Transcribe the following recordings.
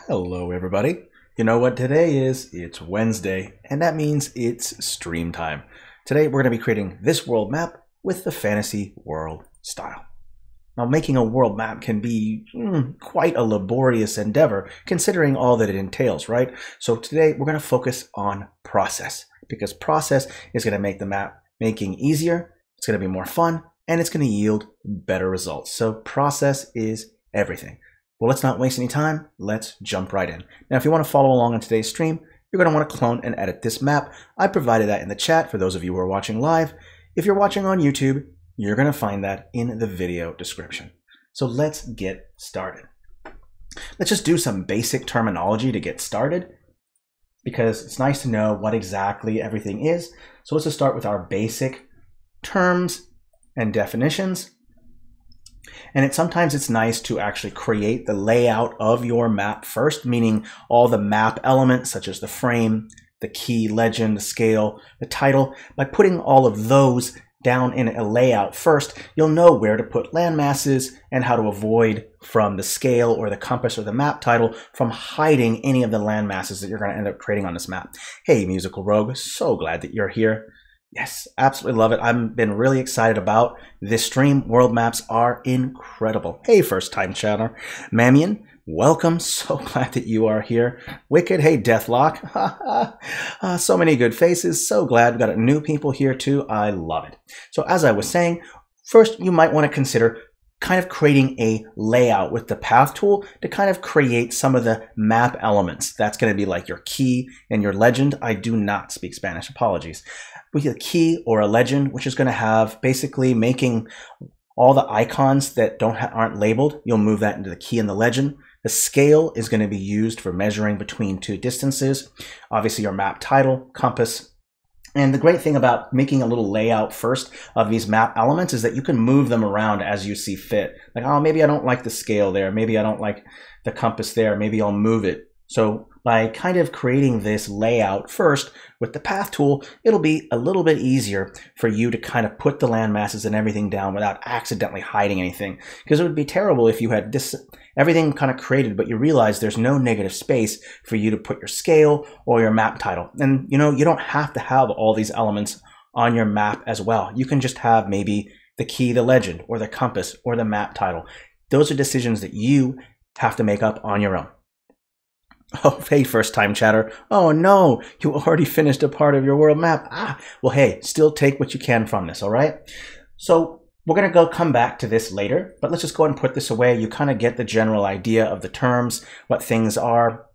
Hello everybody. You know what today is? It's Wednesday, and that means it's stream time. Today we're going to be creating this world map with the fantasy world style. Now making a world map can be quite a laborious endeavor considering all that it entails, right? So today we're going to focus on process, because process is going to make the map making easier, it's going to be more fun, and it's going to yield better results. So process is everything. Well, let's not waste any time. Let's jump right in. Now, if you want to follow along on today's stream, you're going to want to clone and edit this map. I provided that in the chat for those of you who are watching live. If you're watching on YouTube, you're going to find that in the video description. So let's get started. Let's just do some basic terminology to get started, because it's nice to know what exactly everything is. So let's just start with our basic terms and definitions. And sometimes it's nice to actually create the layout of your map first, meaning all the map elements such as the frame, the key, legend, the scale, the title. By putting all of those down in a layout first, you'll know where to put landmasses and how to avoid from the scale or the compass or the map title from hiding any of the landmasses that you're going to end up creating on this map. Hey, Musical Rogue, so glad that you're here. Yes, absolutely love it. I've been really excited about this stream. World maps are incredible. Hey, first time chatter. Mamian, welcome. So glad that you are here. Wicked, hey, Deathlock. So many good faces. So glad we got new people here too. I love it. So as I was saying, first you might want to consider kind of creating a layout with the path tool to kind of create some of the map elements. That's going to be like your key and your legend. I do not speak Spanish, apologies. With a key or a legend, which is going to have basically making all the icons that aren't labeled, you'll move that into the key and the legend. The scale is going to be used for measuring between two distances. Obviously your map title, compass. And the great thing about making a little layout first of these map elements is that you can move them around as you see fit. Like, oh, maybe I don't like the scale there. Maybe I don't like the compass there. Maybe I'll move it. So by kind of creating this layout first with the path tool, it'll be a little bit easier for you to kind of put the landmasses and everything down without accidentally hiding anything. Because it would be terrible if you had everything kind of created, but you realize there's no negative space for you to put your scale or your map title. And you know, you don't have to have all these elements on your map as well. You can just have maybe the key, the legend, or the compass, or the map title. Those are decisions that you have to make up on your own. Oh, hey, first time chatter. Oh no, you already finished a part of your world map. Well, hey, still take what you can from this, all right? So we're going to come back to this later, but let's just go ahead and put this away. You kind of get the general idea of the terms, what things are.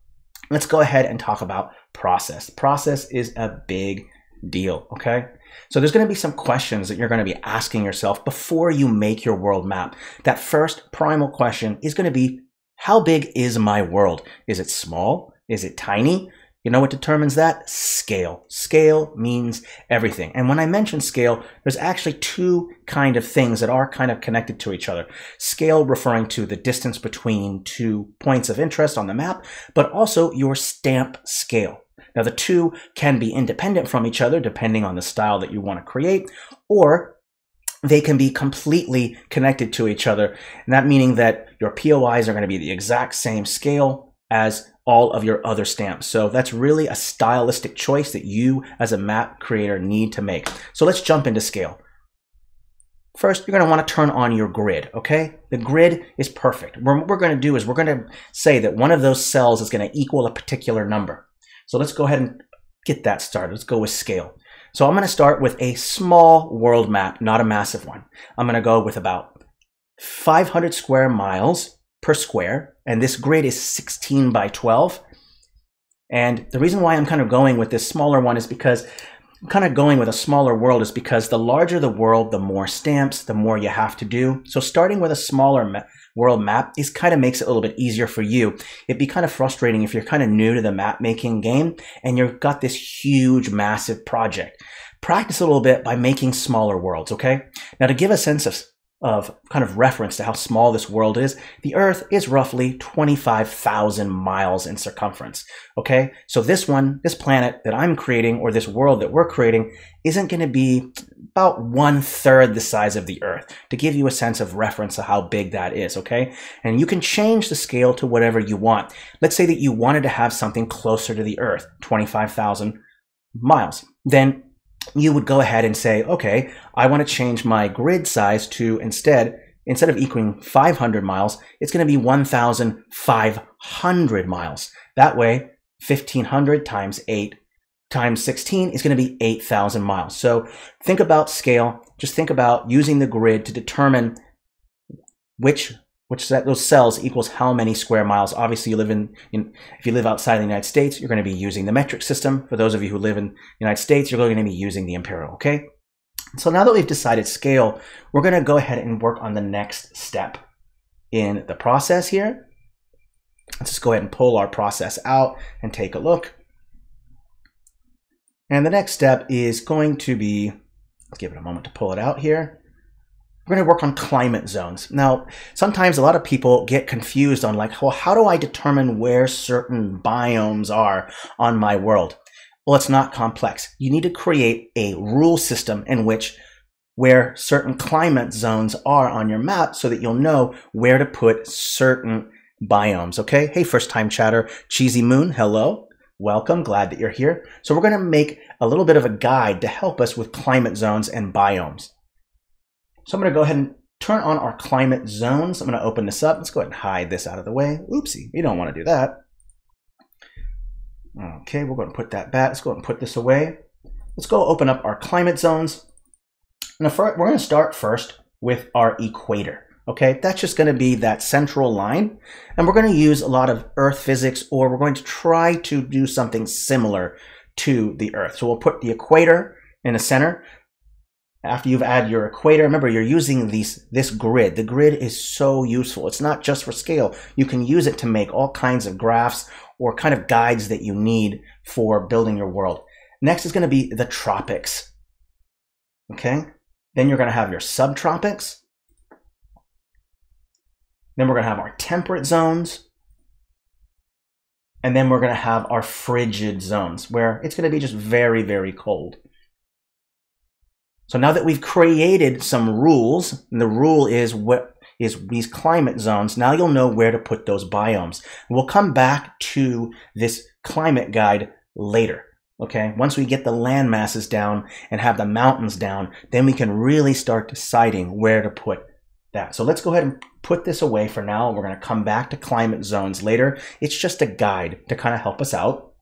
Let's go ahead and talk about process. Process is a big deal, okay? So there's going to be some questions that you're going to be asking yourself before you make your world map. That first primal question is going to be, how big is my world? Is it small? Is it tiny? You know what determines that? Scale. Scale means everything. And when I mention scale, there's actually two kind of things that are kind of connected to each other. Scale referring to the distance between two points of interest on the map, but also your stamp scale. Now the two can be independent from each other depending on the style that you want to create, or they can be completely connected to each other. And that meaning that your POIs are going to be the exact same scale as all of your other stamps. So that's really a stylistic choice that you as a map creator need to make. So let's jump into scale. First, you're going to want to turn on your grid, okay? The grid is perfect. What we're going to do is we're going to say that one of those cells is going to equal a particular number. So let's go ahead and get that started. Let's go with scale. So I'm going to start with a small world map, not a massive one. I'm going to go with about 500 square miles per square, and this grid is 16 by 12. And the reason why I'm kind of going with this smaller one is because I'm kind of going with a smaller world is because the larger the world, the more stamps, the more you have to do. So starting with a smaller world map is kind of makes it a little bit easier for you. It'd be kind of frustrating if you're kind of new to the map making game and you've got this huge, massive project. Practice a little bit by making smaller worlds, okay? Now to give a sense of kind of reference to how small this world is, the Earth is roughly 25,000 miles in circumference. Okay, so this planet that I'm creating, or this world that we're creating, isn't going to be about 1/3 the size of the Earth, to give you a sense of reference of how big that is. Okay, and you can change the scale to whatever you want. Let's say that you wanted to have something closer to the Earth, 25,000 miles. Then you would go ahead and say, okay, I want to change my grid size to instead of equaling 500 miles, it's going to be 1,500 miles. That way, 1,500 times 8 times 16 is going to be 8,000 miles. So think about scale. Just think about using the grid to determine which those cells equals how many square miles. Obviously, you live if you live outside of the United States, you're going to be using the metric system. For those of you who live in the United States, you're going to be using the imperial, okay? So now that we've decided scale, we're going to go ahead and work on the next step in the process here. Let's just go ahead and pull our process out and take a look. And the next step is going to be, let's give it a moment to pull it out here. We're going to work on climate zones. Now, sometimes a lot of people get confused on like, well, how do I determine where certain biomes are on my world? Well, it's not complex. You need to create a rule system in which where certain climate zones are on your map so that you'll know where to put certain biomes, okay? Hey, first time chatter, Cheesy Moon, hello. Welcome, glad that you're here. So we're going to make a little bit of a guide to help us with climate zones and biomes. So I'm going to go ahead and turn on our climate zones. I'm going to open this up. Let's go ahead and hide this out of the way. Oopsie, we don't want to do that. Okay, we're going to put that back. Let's go ahead and put this away. Let's go open up our climate zones. Now, we're going to start first with our equator. Okay, that's just going to be that central line. And we're going to use a lot of Earth physics, or we're going to try to do something similar to the Earth. So we'll put the equator in the center. After you've added your equator, remember you're using this grid. The grid is so useful. It's not just for scale. You can use it to make all kinds of graphs or kind of guides that you need for building your world. Next is going to be the tropics. Okay, then you're going to have your subtropics. Then we're going to have our temperate zones. And then we're going to have our frigid zones, where it's going to be just very, very cold. So now that we've created some rules, and the rule is what is these climate zones, now you'll know where to put those biomes. We'll come back to this climate guide later. Okay, once we get the land masses down and have the mountains down, then we can really start deciding where to put that. So let's go ahead and put this away for now. We're going to come back to climate zones later. It's just a guide to kind of help us out.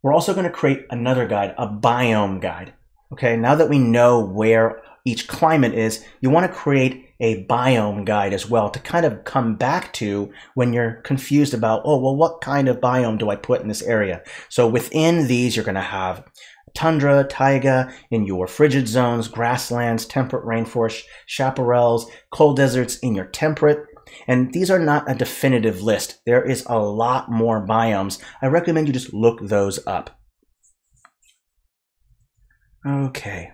We're also going to create another guide, a biome guide. Okay, now that we know where each climate is, you want to create a biome guide as well to kind of come back to when you're confused about, oh, well, what kind of biome do I put in this area? So within these, you're going to have tundra, taiga in your frigid zones, grasslands, temperate rainforests, chaparrals, cold deserts in your temperate. And these are not a definitive list. There is a lot more biomes. I recommend you just look those up. Okay.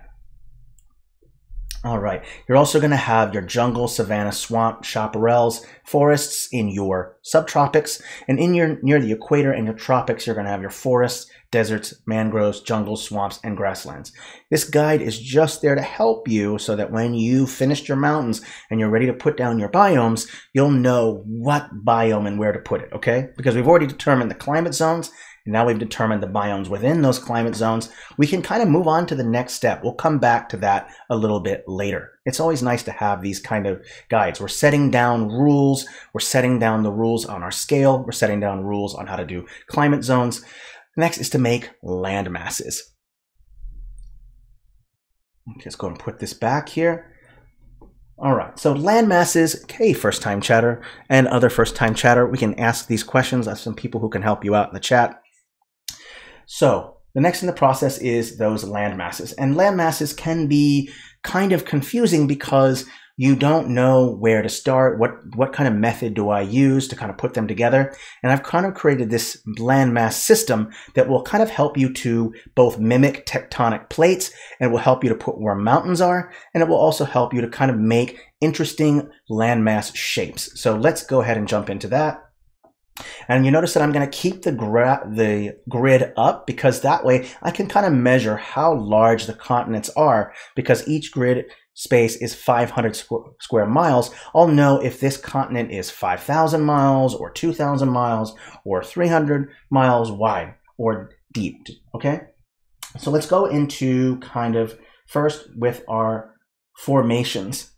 All right. You're also going to have your jungle, savanna, swamp, chaparrals, forests in your subtropics. And near the equator and your tropics, you're going to have your forests, deserts, mangroves, jungles, swamps, and grasslands. This guide is just there to help you so that when you finished your mountains and you're ready to put down your biomes, you'll know what biome and where to put it, okay? Because we've already determined the climate zones, and now we've determined the biomes within those climate zones. We can kind of move on to the next step. We'll come back to that a little bit later. It's always nice to have these kind of guides. We're setting down rules. We're setting down the rules on our scale. We're setting down rules on how to do climate zones. Next is to make land masses. Okay, let's go and put this back here. All right, so land masses, okay, first time chatter and other first time chatter, we can ask these questions. I have some people who can help you out in the chat. So the next in the process is those land masses. And land masses can be kind of confusing because you don't know where to start, what kind of method do I use to kind of put them together. And I've kind of created this landmass system that will kind of help you to both mimic tectonic plates, and it will help you to put where mountains are, and it will also help you to kind of make interesting landmass shapes. So let's go ahead and jump into that. And you notice that I'm going to keep the grid up, because that way I can kind of measure how large the continents are, because each grid space is 500 square miles. I'll know if this continent is 5,000 miles or 2,000 miles or 300 miles wide or deep, okay? So let's go into kind of first with our formations.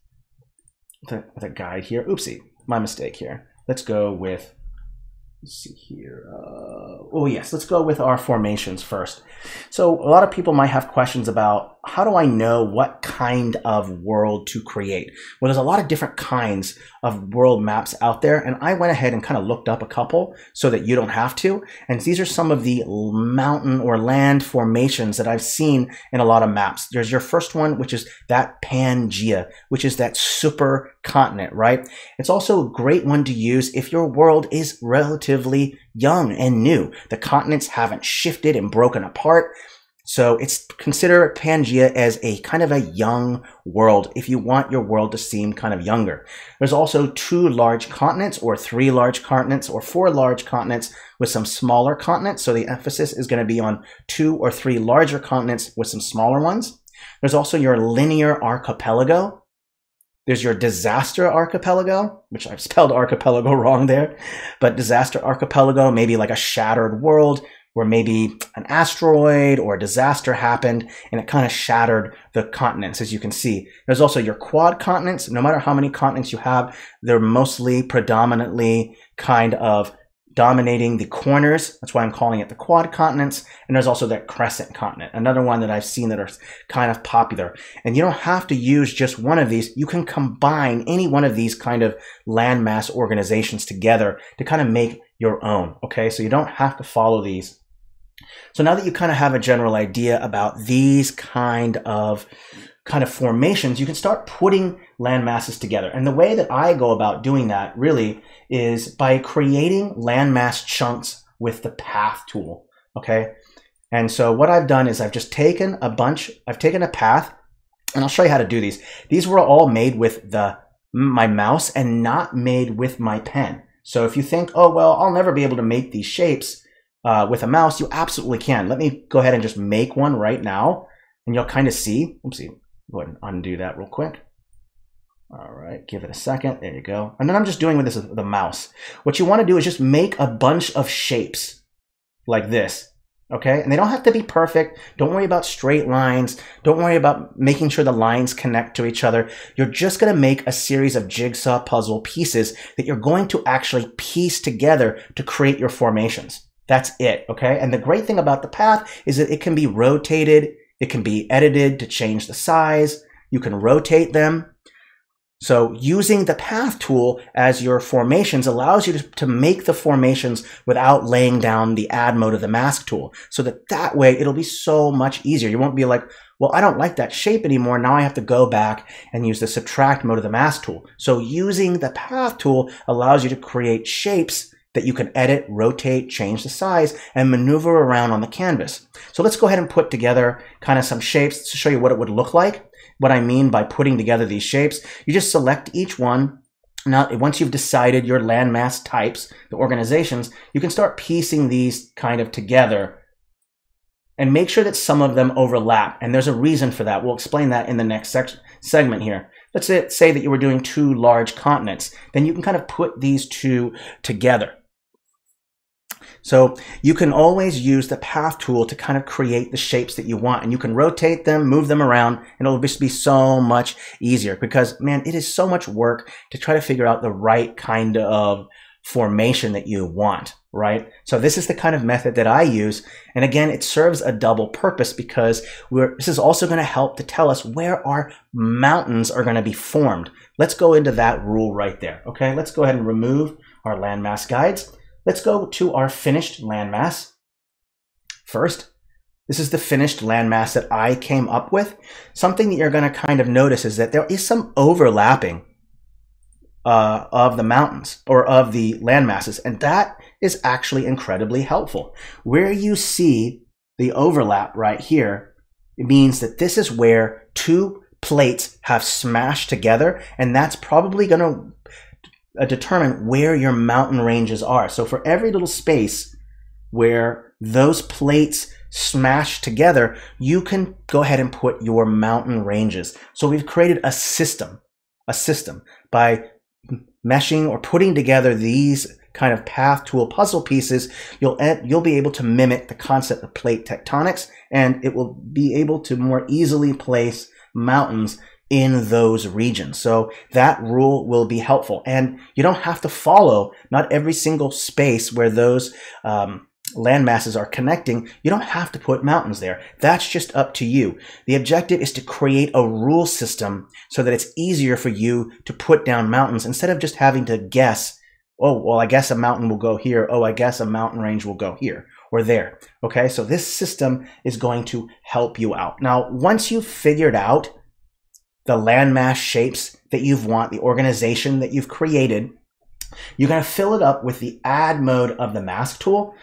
The guide here. Oopsie, my mistake here. Let's go with, let's see here. Oh yes, let's go with our formations first. So a lot of people might have questions about, how do I know what kind of world to create? Well, there's a lot of different kinds of world maps out there, and I went ahead and kind of looked up a couple so that you don't have to. And these are some of the mountain or land formations that I've seen in a lot of maps. There's your first one, which is that Pangea, which is that super continent, right? It's also a great one to use if your world is relatively young and new. The continents haven't shifted and broken apart. So it's consider Pangea as a kind of a young world if you want your world to seem kind of younger. There's also 2 large continents, or 3 large continents, or 4 large continents with some smaller continents. So the emphasis is going to be on 2 or 3 larger continents with some smaller ones. There's also your linear archipelago. There's your disaster archipelago, which I've spelled archipelago wrong there, but disaster archipelago, maybe like a shattered world where maybe an asteroid or a disaster happened and it kind of shattered the continents, as you can see. There's also your quad continents. No matter how many continents you have, they're mostly predominantly kind of dominating the corners. That's why I'm calling it the quad continents. And there's also that crescent continent, another one that I've seen that are kind of popular. And you don't have to use just one of these. You can combine any one of these kind of landmass organizations together to kind of make your own. Okay, so you don't have to follow these. So now that you kind of have a general idea about these kind of formations, you can start putting land masses together. And the way that I go about doing that really is by creating landmass chunks with the path tool. Okay. And so what I've done is I've just taken I've taken a path, and I'll show you how to do these. These were all made with my mouse and not made with my pen. So if you think, oh, well, I'll never be able to make these shapes with a mouse, you absolutely can. Let me go ahead and just make one right now, and you'll kind of see. Oopsie, go ahead and undo that real quick. All right, give it a second. There you go. And then I'm just doing with the mouse. What you want to do is just make a bunch of shapes like this. Okay, and they don't have to be perfect. Don't worry about straight lines. Don't worry about making sure the lines connect to each other. You're just going to make a series of jigsaw puzzle pieces that you're going to actually piece together to create your formations. That's it, okay? And the great thing about the path is that it can be rotated. It can be edited to change the size. You can rotate them. So using the path tool as your formations allows you to make the formations without laying down the add mode of the mask tool. So that way it'll be so much easier. You won't be like, well, I don't like that shape anymore. Now I have to go back and use the subtract mode of the mask tool. So using the path tool allows you to create shapes that you can edit, rotate, change the size, and maneuver around on the canvas. So let's go ahead and put together kind of some shapes to show you what it would look like. What I mean by putting together these shapes, you just select each one. Now, once you've decided your landmass types, the organizations, you can start piecing these kind of together and make sure that some of them overlap. And there's a reason for that. We'll explain that in the next segment here. Let's say that you were doing 2 large continents. Then you can kind of put these 2 together. So you can always use the path tool to kind of create the shapes that you want, and you can rotate them, move them around, and it'll just be so much easier because, man, it is so much work to try to figure out the right kind of formation that you want, right? So this is the kind of method that I use. And again, it serves a double purpose because this is also going to help to tell us where our mountains are going to be formed. Let's go into that rule right there. Okay, let's go ahead and remove our landmass guides. Let's go to our finished landmass first. This is the finished landmass that I came up with. Something that you're going to kind of notice is that there is some overlapping of the mountains or of the landmasses, and that is actually incredibly helpful. Where you see the overlap right here, it means that this is where two plates have smashed together, and that's probably going to determine where your mountain ranges are. So for every little space where those plates smash together, you can go ahead and put your mountain ranges. So we've created a system by meshing or putting together these kind of path tool puzzle pieces. You'll be able to mimic the concept of plate tectonics, and it will be able to more easily place mountains in those regions. So that rule will be helpful, and you don't have to follow not every single space where those land masses are connecting. You don't have to put mountains there. That's just up to you. The objective is to create a rule system so that it's easier for you to put down mountains instead of just having to guess, oh, well, I guess a mountain will go here. Oh, I guess a mountain range will go here or there. Okay, so this system is going to help you out. Now, once you've figured out the landmass shapes that you want, the organization that you've created, you're going to fill it up with the add mode of the mask tool.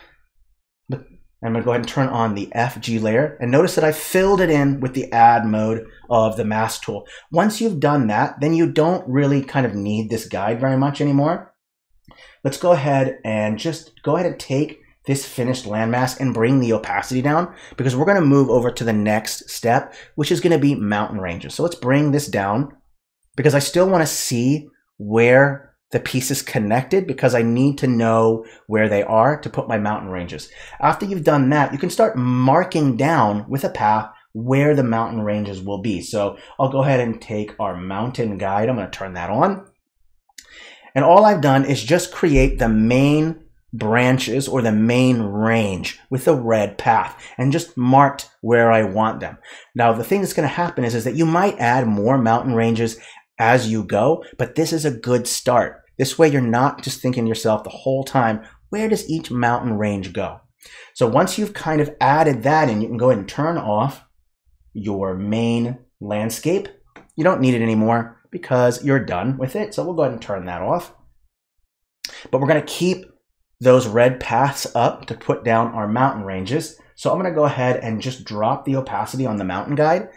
I'm going to go ahead and turn on the FG layer, and notice that I filled it in with the add mode of the mask tool. Once you've done that, then you don't really kind of need this guide very much anymore. Let's go ahead and take this finished landmass and bring the opacity down, because we're going to move over to the next step, which is going to be mountain ranges. So let's bring this down, because I still want to see where the pieces connected, because I need to know where they are to put my mountain ranges. After you've done that, you can start marking down with a path where the mountain ranges will be. So I'll go ahead and take our mountain guide. I'm going to turn that on. And all I've done is just create the main branches or the main range with a red path and just marked where I want them. Now, the thing that's going to happen is that you might add more mountain ranges as you go, but this is a good start. This way you're not just thinking to yourself the whole time, where does each mountain range go? So once you've kind of added that in, you can go ahead and turn off your main landscape. You don't need it anymore because you're done with it. So we'll go ahead and turn that off. But we're going to keep those red paths up to put down our mountain ranges. So I'm going to go ahead and just drop the opacity on the mountain guide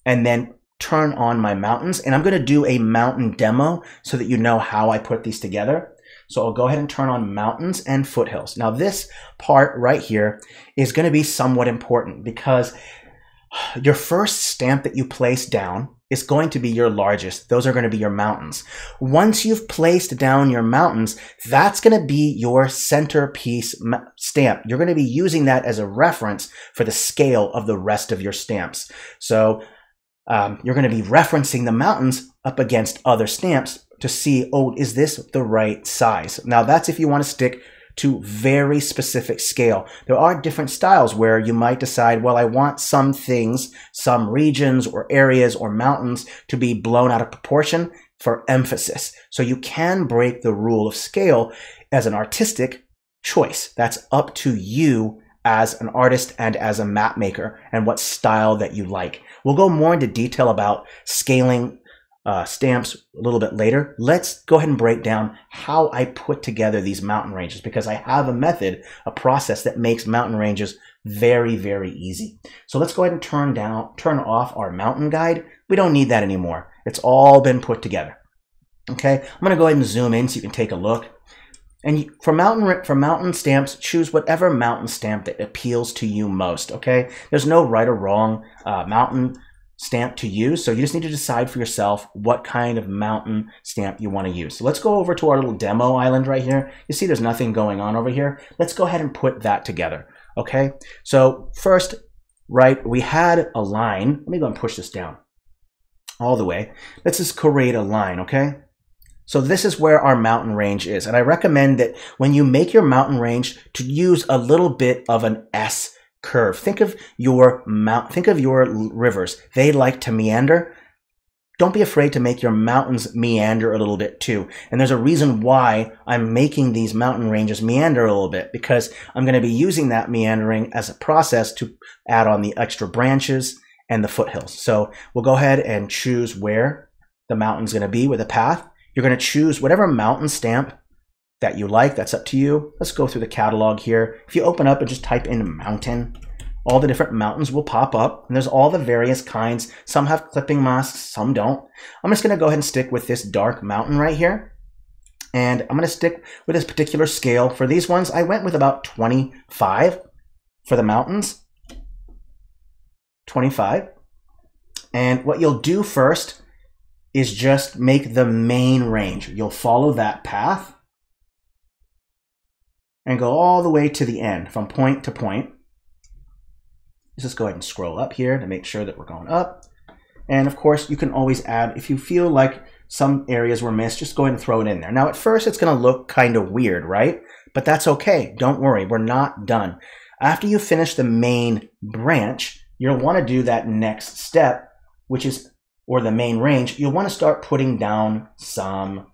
and then turn on my mountains, and I'm going to do a mountain demo so that you know how I put these together. So I'll go ahead and turn on mountains and foothills. Now this part right here is going to be somewhat important, because your first stamp that you place down is going to be your largest. Those are going to be your mountains. Once you've placed down your mountains, that's going to be your centerpiece stamp. You're going to be using that as a reference for the scale of the rest of your stamps. So you're going to be referencing the mountains up against other stamps to see, oh, is this the right size? Now that's if you want to stick to very specific scale. There are different styles where you might decide, well, I want some things, some regions or areas or mountains to be blown out of proportion for emphasis. So you can break the rule of scale as an artistic choice. That's up to you as an artist and as a map maker and what style that you like. We'll go more into detail about scaling stamps a little bit later. Let's go ahead and break down how I put together these mountain ranges, because I have a method, a process that makes mountain ranges very, very easy. So let's go ahead and turn off our mountain guide. We don't need that anymore. It's all been put together. Okay, I'm going to go ahead and zoom in so you can take a look. And for mountain stamps, choose whatever mountain stamp that appeals to you most, okay? There's no right or wrong mountain stamp to use, so you just need to decide for yourself what kind of mountain stamp you want to use. So let's go over to our little demo island right here. You see there's nothing going on over here. Let's go ahead and put that together, okay? So first, right, we had a line. Let me go and push this down all the way. Let's just create a line, okay? So this is where our mountain range is. And I recommend that when you make your mountain range to use a little bit of an S curve. Think of your rivers. They like to meander. don't be afraid to make your mountains meander a little bit too. And there's a reason why I'm making these mountain ranges meander a little bit, because I'm going to be using that meandering as a process to add on the extra branches and the foothills. So we'll go ahead and choose where the mountain's going to be with a path. You're going to choose whatever mountain stamp that you like. That's up to you. Let's go through the catalog here. If you open up and just type in mountain, all the different mountains will pop up, and there's all the various kinds. Some have clipping masks, some don't. I'm just going to go ahead and stick with this dark mountain right here. And I'm going to stick with this particular scale. For these ones, I went with about 25 for the mountains. 25. And what you'll do first is just make the main range. You'll follow that path and go all the way to the end, from point to point. Let's just go ahead and scroll up here to make sure that we're going up. And of course, you can always add, if you feel like some areas were missed, just go ahead and throw it in there. Now, at first, it's going to look kind of weird, right? But that's okay. Don't worry. We're not done. After you finish the main branch, you'll want to do that next step, which is, or the main range. You'll want to start putting down some,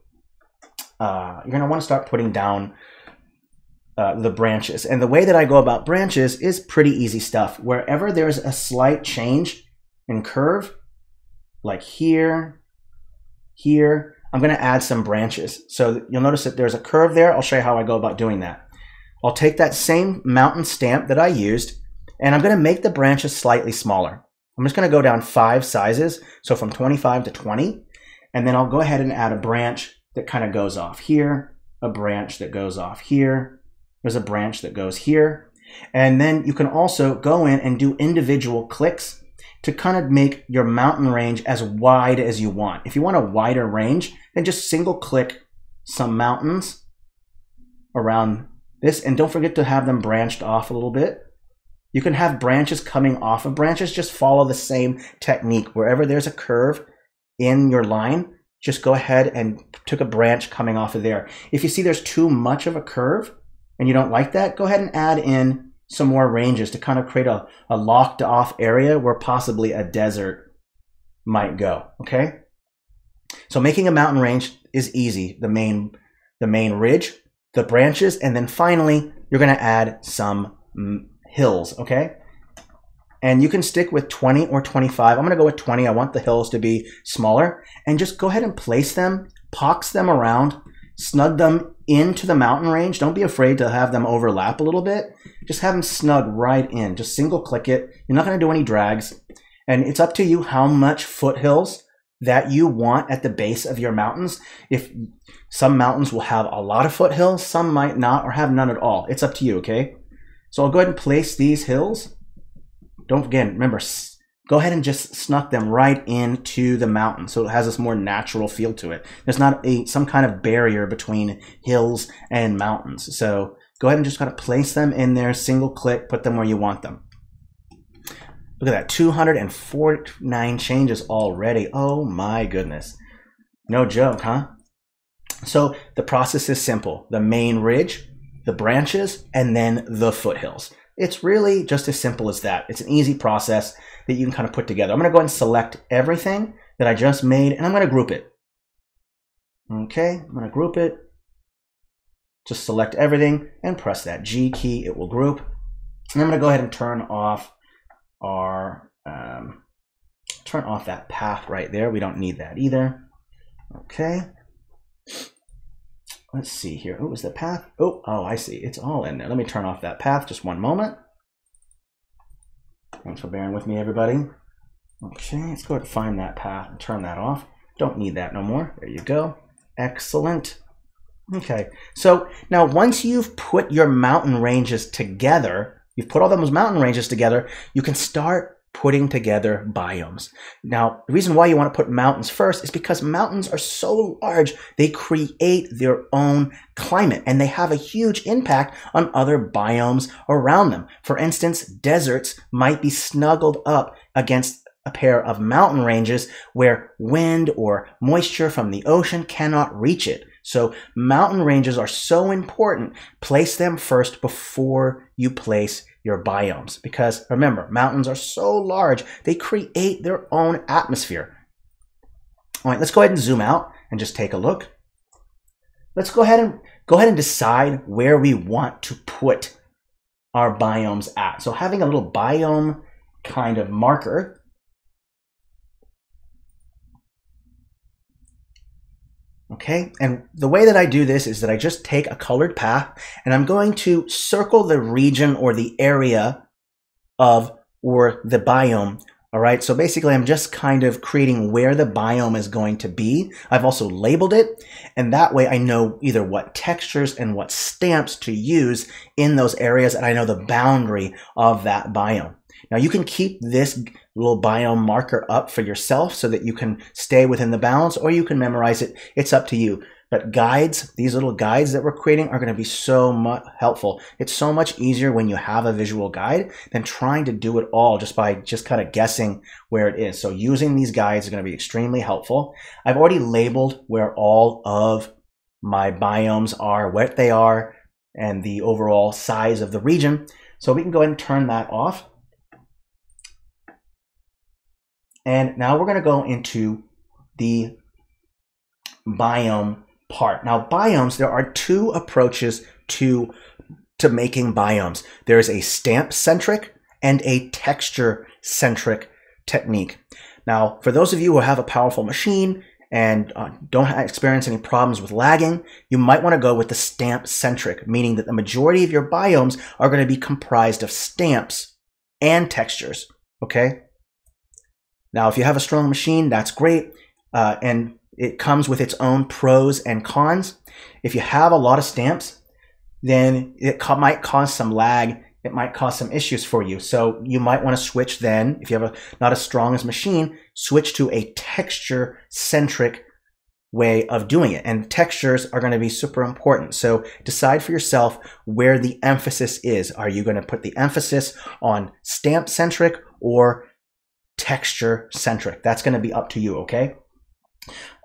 you're going to want to start putting down the branches. And the way that I go about branches is pretty easy stuff. Wherever there's a slight change in curve, like here, here, I'm going to add some branches. So you'll notice that there's a curve there. I'll show you how I go about doing that. I'll take that same mountain stamp that I used, and I'm going to make the branches slightly smaller. I'm just going to go down 5 sizes, so from 25 to 20, and then I'll go ahead and add a branch that kind of goes off here, a branch that goes off here. There's a branch that goes here. And then you can also go in and do individual clicks to kind of make your mountain range as wide as you want. If you want a wider range, then just single click some mountains around this. And don't forget to have them branched off a little bit. You can have branches coming off of branches. Just follow the same technique. Wherever there's a curve in your line, just go ahead and take a branch coming off of there. If you see there's too much of a curve, and you don't like that, go ahead and add in some more ranges to kind of create a locked off area where possibly a desert might go, okay? So making a mountain range is easy. The main ridge, the branches, and then finally, you're gonna add some hills, okay? And you can stick with 20 or 25. I'm gonna go with 20. I want the hills to be smaller. And just go ahead and place them, pox them around, snug them into the mountain range. Don't be afraid to have them overlap a little bit. Just have them snug right in. Just single click it. You're not going to do any drags. And it's up to you how much foothills that you want at the base of your mountains. If some mountains will have a lot of foothills, some might not or have none at all. It's up to you, okay? So I'll go ahead and place these hills. Don't forget, remember, go ahead and just snuck them right into the mountain so it has this more natural feel to it. There's not some kind of barrier between hills and mountains. So go ahead and just kind of place them in there, single click, put them where you want them. Look at that, 249 changes already. Oh my goodness. No joke, huh? So the process is simple. The main ridge, the branches, and then the foothills. It's really just as simple as that. It's an easy process that you can kind of put together. I'm going to go ahead and select everything that I just made, and I'm going to group it. Okay, I'm going to group it. Just select everything and press that G key. It will group. And I'm going to go ahead and turn off our that path right there. We don't need that either. Okay. Let's see here. Oh, is the path? Oh, I see. It's all in there. Let me turn off that path. Just one moment. Thanks for bearing with me, everybody. Okay, let's go ahead and find that path and turn that off. Don't need that no more. There you go. Excellent. Okay, so now once you've put your mountain ranges together, you've put all those mountain ranges together, you can start putting together biomes. Now, the reason why you want to put mountains first is because mountains are so large, they create their own climate, and they have a huge impact on other biomes around them. For instance, deserts might be snuggled up against a pair of mountain ranges where wind or moisture from the ocean cannot reach it. So mountain ranges are so important. Place them first before you place your biomes, because remember, mountains are so large, they create their own atmosphere. All right, let's go ahead and zoom out and just take a look. Let's go ahead and decide where we want to put our biomes at. So having a little biome kind of marker. Okay, and the way that I do this is that I just take a colored path and I'm going to circle the region or the area of or the biome. All right, so basically I'm just kind of creating where the biome is going to be. I've also labeled it, and that way I know either what textures and what stamps to use in those areas, and I know the boundary of that biome. Now you can keep this little biome marker up for yourself so that you can stay within the bounds, or you can memorize it. It's up to you. But guides, these little guides that we're creating are going to be so much helpful. It's so much easier when you have a visual guide than trying to do it all just by kind of guessing where it is. So using these guides is going to be extremely helpful. I've already labeled where all of my biomes are, what they are, and the overall size of the region. So we can go ahead and turn that off. And now we're going to go into the biome part. Now biomes, there are two approaches to making biomes. There's a stamp centric and a texture centric technique. Now for those of you who have a powerful machine and don't experience any problems with lagging, you might want to go with the stamp centric, meaning that the majority of your biomes are going to be comprised of stamps and textures. Okay. Now if you have a strong machine, that's great. And it comes with its own pros and cons. If you have a lot of stamps, then it might cause some lag. It might cause some issues for you. So you might want to switch then, if you have not as strong as machine, switch to a texture-centric way of doing it. And textures are going to be super important. So decide for yourself where the emphasis is. Are you going to put the emphasis on stamp-centric or texture-centric? That's going to be up to you, okay?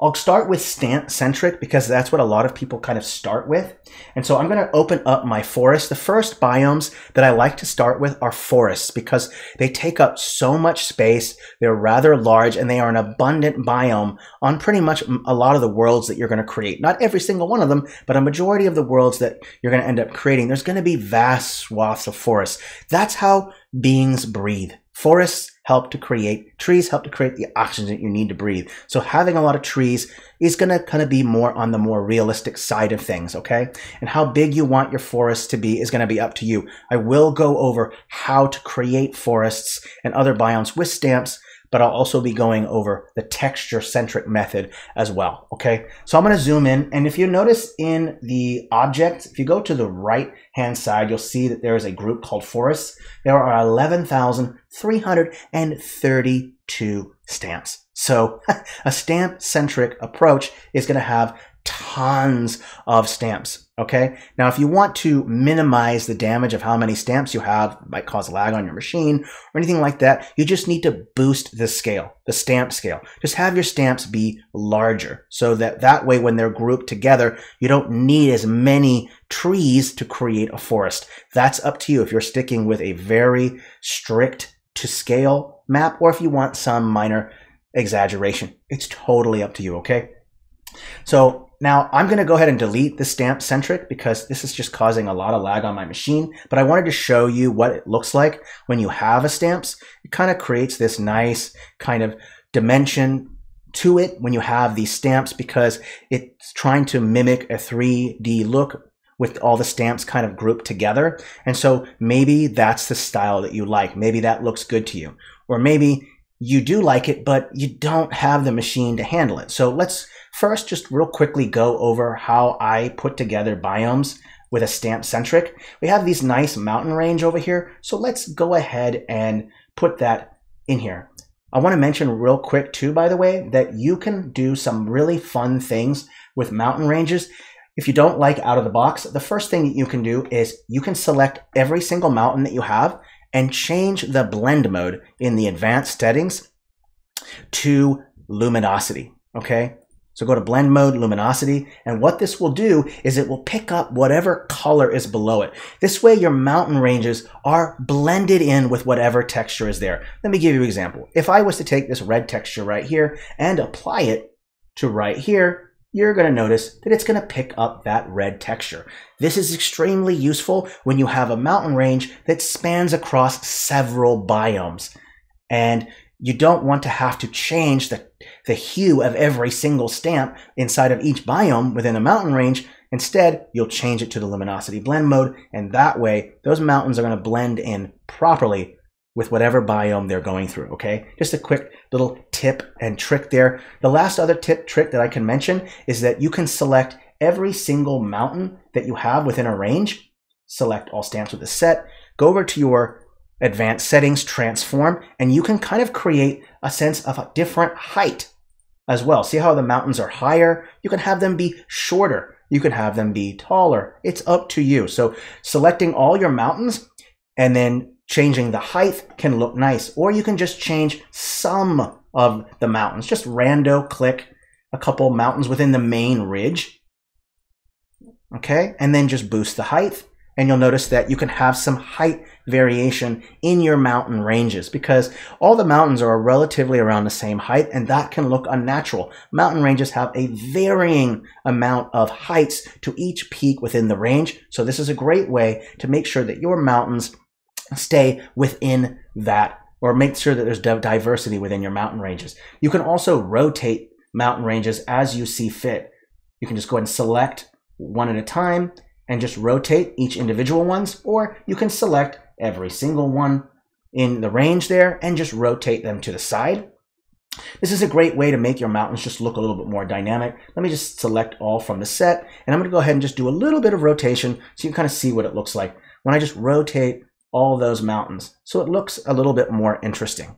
I'll start with stamp-centric because that's what a lot of people kind of start with. And so I'm going to open up my forest. The first biomes that I like to start with are forests because they take up so much space. They're rather large and they are an abundant biome on pretty much a lot of the worlds that you're going to create. Not every single one of them, but a majority of the worlds that you're going to end up creating. There's going to be vast swaths of forests. That's how beings breathe. Forests help to create, trees help to create the oxygen that you need to breathe. So having a lot of trees is going to kind of be more on the more realistic side of things, okay? And how big you want your forest to be is going to be up to you. I will go over how to create forests and other biomes with stamps, but I'll also be going over the texture-centric method as well, okay? So I'm going to zoom in, and if you notice in the object, if you go to the right-hand side, you'll see that there is a group called forests. There are 11,332 stamps. So a stamp-centric approach is going to have tons of stamps, okay? Now, if you want to minimize the damage of how many stamps you have, it might cause lag on your machine or anything like that, you just need to boost the scale, the stamp scale. Just have your stamps be larger so that way when they're grouped together, you don't need as many trees to create a forest. That's up to you if you're sticking with a very strict to scale map or if you want some minor exaggeration. It's totally up to you, okay? So now I'm going to go ahead and delete the stamp centric because this is just causing a lot of lag on my machine. But I wanted to show you what it looks like when you have a stamps. It kind of creates this nice kind of dimension to it when you have these stamps because it's trying to mimic a 3D look with all the stamps kind of grouped together. And so maybe that's the style that you like. Maybe that looks good to you. Or maybe you do like it, but you don't have the machine to handle it. So let's first just real quickly go over how I put together biomes with a stamp centric. We have these nice mountain range over here. So let's go ahead and put that in here. I want to mention real quick too, by the way, that you can do some really fun things with mountain ranges. If you don't like out of the box, the first thing that you can do is you can select every single mountain that you have and change the blend mode in the advanced settings to luminosity, okay? So go to blend mode, luminosity, and what this will do is it will pick up whatever color is below it. This way your mountain ranges are blended in with whatever texture is there. Let me give you an example. If I was to take this red texture right here and apply it to right here, you're going to notice that it's going to pick up that red texture. This is extremely useful when you have a mountain range that spans across several biomes. And you don't want to have to change the hue of every single stamp inside of each biome within a mountain range. Instead, you'll change it to the luminosity blend mode, and that way those mountains are going to blend in properly with whatever biome they're going through, okay? Just a quick little tip and trick there. The last other trick that I can mention is that you can select every single mountain that you have within a range, select all stamps with the set, go over to your advanced settings, transform, and you can kind of create a sense of a different height as well. See how the mountains are higher? You can have them be shorter. You can have them be taller. It's up to you. So selecting all your mountains and then changing the height can look nice, or you can just change some of the mountains. Just rando click a couple mountains within the main ridge, okay? And then just boost the height, and you'll notice that you can have some height variation in your mountain ranges because all the mountains are relatively around the same height, and that can look unnatural. Mountain ranges have a varying amount of heights to each peak within the range, so this is a great way to make sure that your mountains stay within that, or make sure that there's diversity within your mountain ranges. You can also rotate mountain ranges as you see fit. You can just go ahead and select one at a time and just rotate each individual ones, or you can select every single one in the range there and just rotate them to the side. This is a great way to make your mountains just look a little bit more dynamic. Let me just select all from the set, and I'm going to go ahead and just do a little bit of rotation so you can kind of see what it looks like when I just rotate all those mountains, so it looks a little bit more interesting.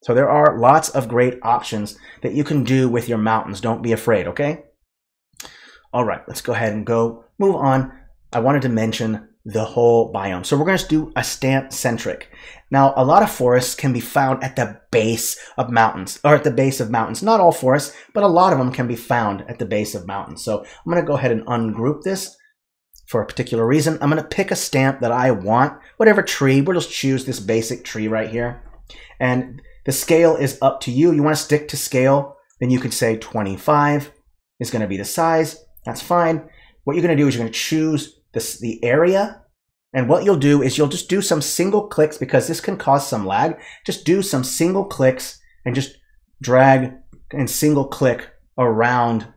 So there are lots of great options that you can do with your mountains. Don't be afraid, okay? All right, let's go ahead and move on. I wanted to mention the whole biome. So we're going to do a stamp centric. Now, a lot of forests can be found at the base of mountains, or at the base of mountains. Not all forests, but a lot of them can be found at the base of mountains. So I'm going to go ahead and ungroup this. For a particular reason, I'm going to pick a stamp that I want, whatever tree. We'll just choose this basic tree right here. And the scale is up to you. You want to stick to scale, then you could say 25 is going to be the size. That's fine. What you're going to do is you're going to choose the area. And what you'll do is you'll just do some single clicks, because this can cause some lag. Just do some single clicks and just drag and single click around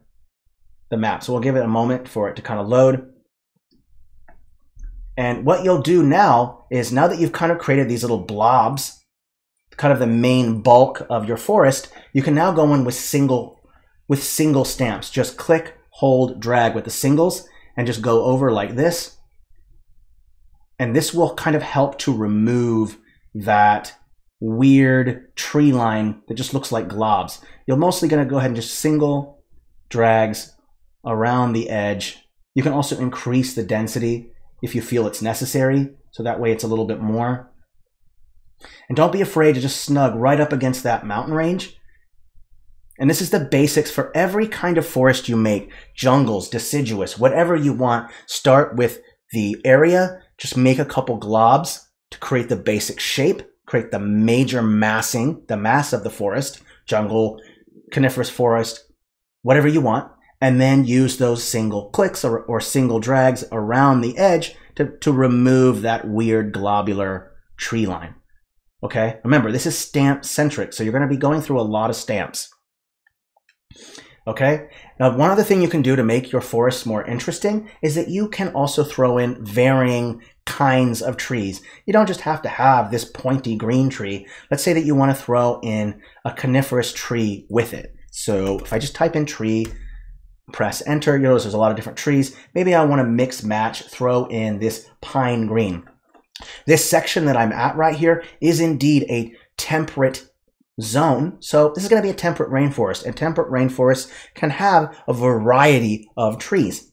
the map. So we'll give it a moment for it to kind of load. And what you'll do now is, now that you've kind of created these little blobs, kind of the main bulk of your forest, you can now go in with single stamps. Just click, hold, drag with the singles, and just go over like this. And this will kind of help to remove that weird tree line that just looks like globs. You're mostly going to go ahead and just single drags around the edge. You can also increase the density if you feel it's necessary, so that way it's a little bit more. And don't be afraid to just snug right up against that mountain range. And this is the basics for every kind of forest you make, jungles, deciduous, whatever you want. Start with the area, just make a couple globs to create the basic shape, create the major massing, the mass of the forest, jungle, coniferous forest, whatever you want. And then use those single clicks or single drags around the edge to remove that weird globular tree line. Okay, remember, this is stamp centric, so you're going to be going through a lot of stamps. Okay, now one other thing you can do to make your forest more interesting is that you can also throw in varying kinds of trees. You don't just have to have this pointy green tree. Let's say that you want to throw in a coniferous tree with it. So if I just type in tree, press enter, you notice there's a lot of different trees. Maybe I want to mix match, throw in this pine green. This section that I'm at right here is indeed a temperate zone. So this is going to be a temperate rainforest, and temperate rainforests can have a variety of trees.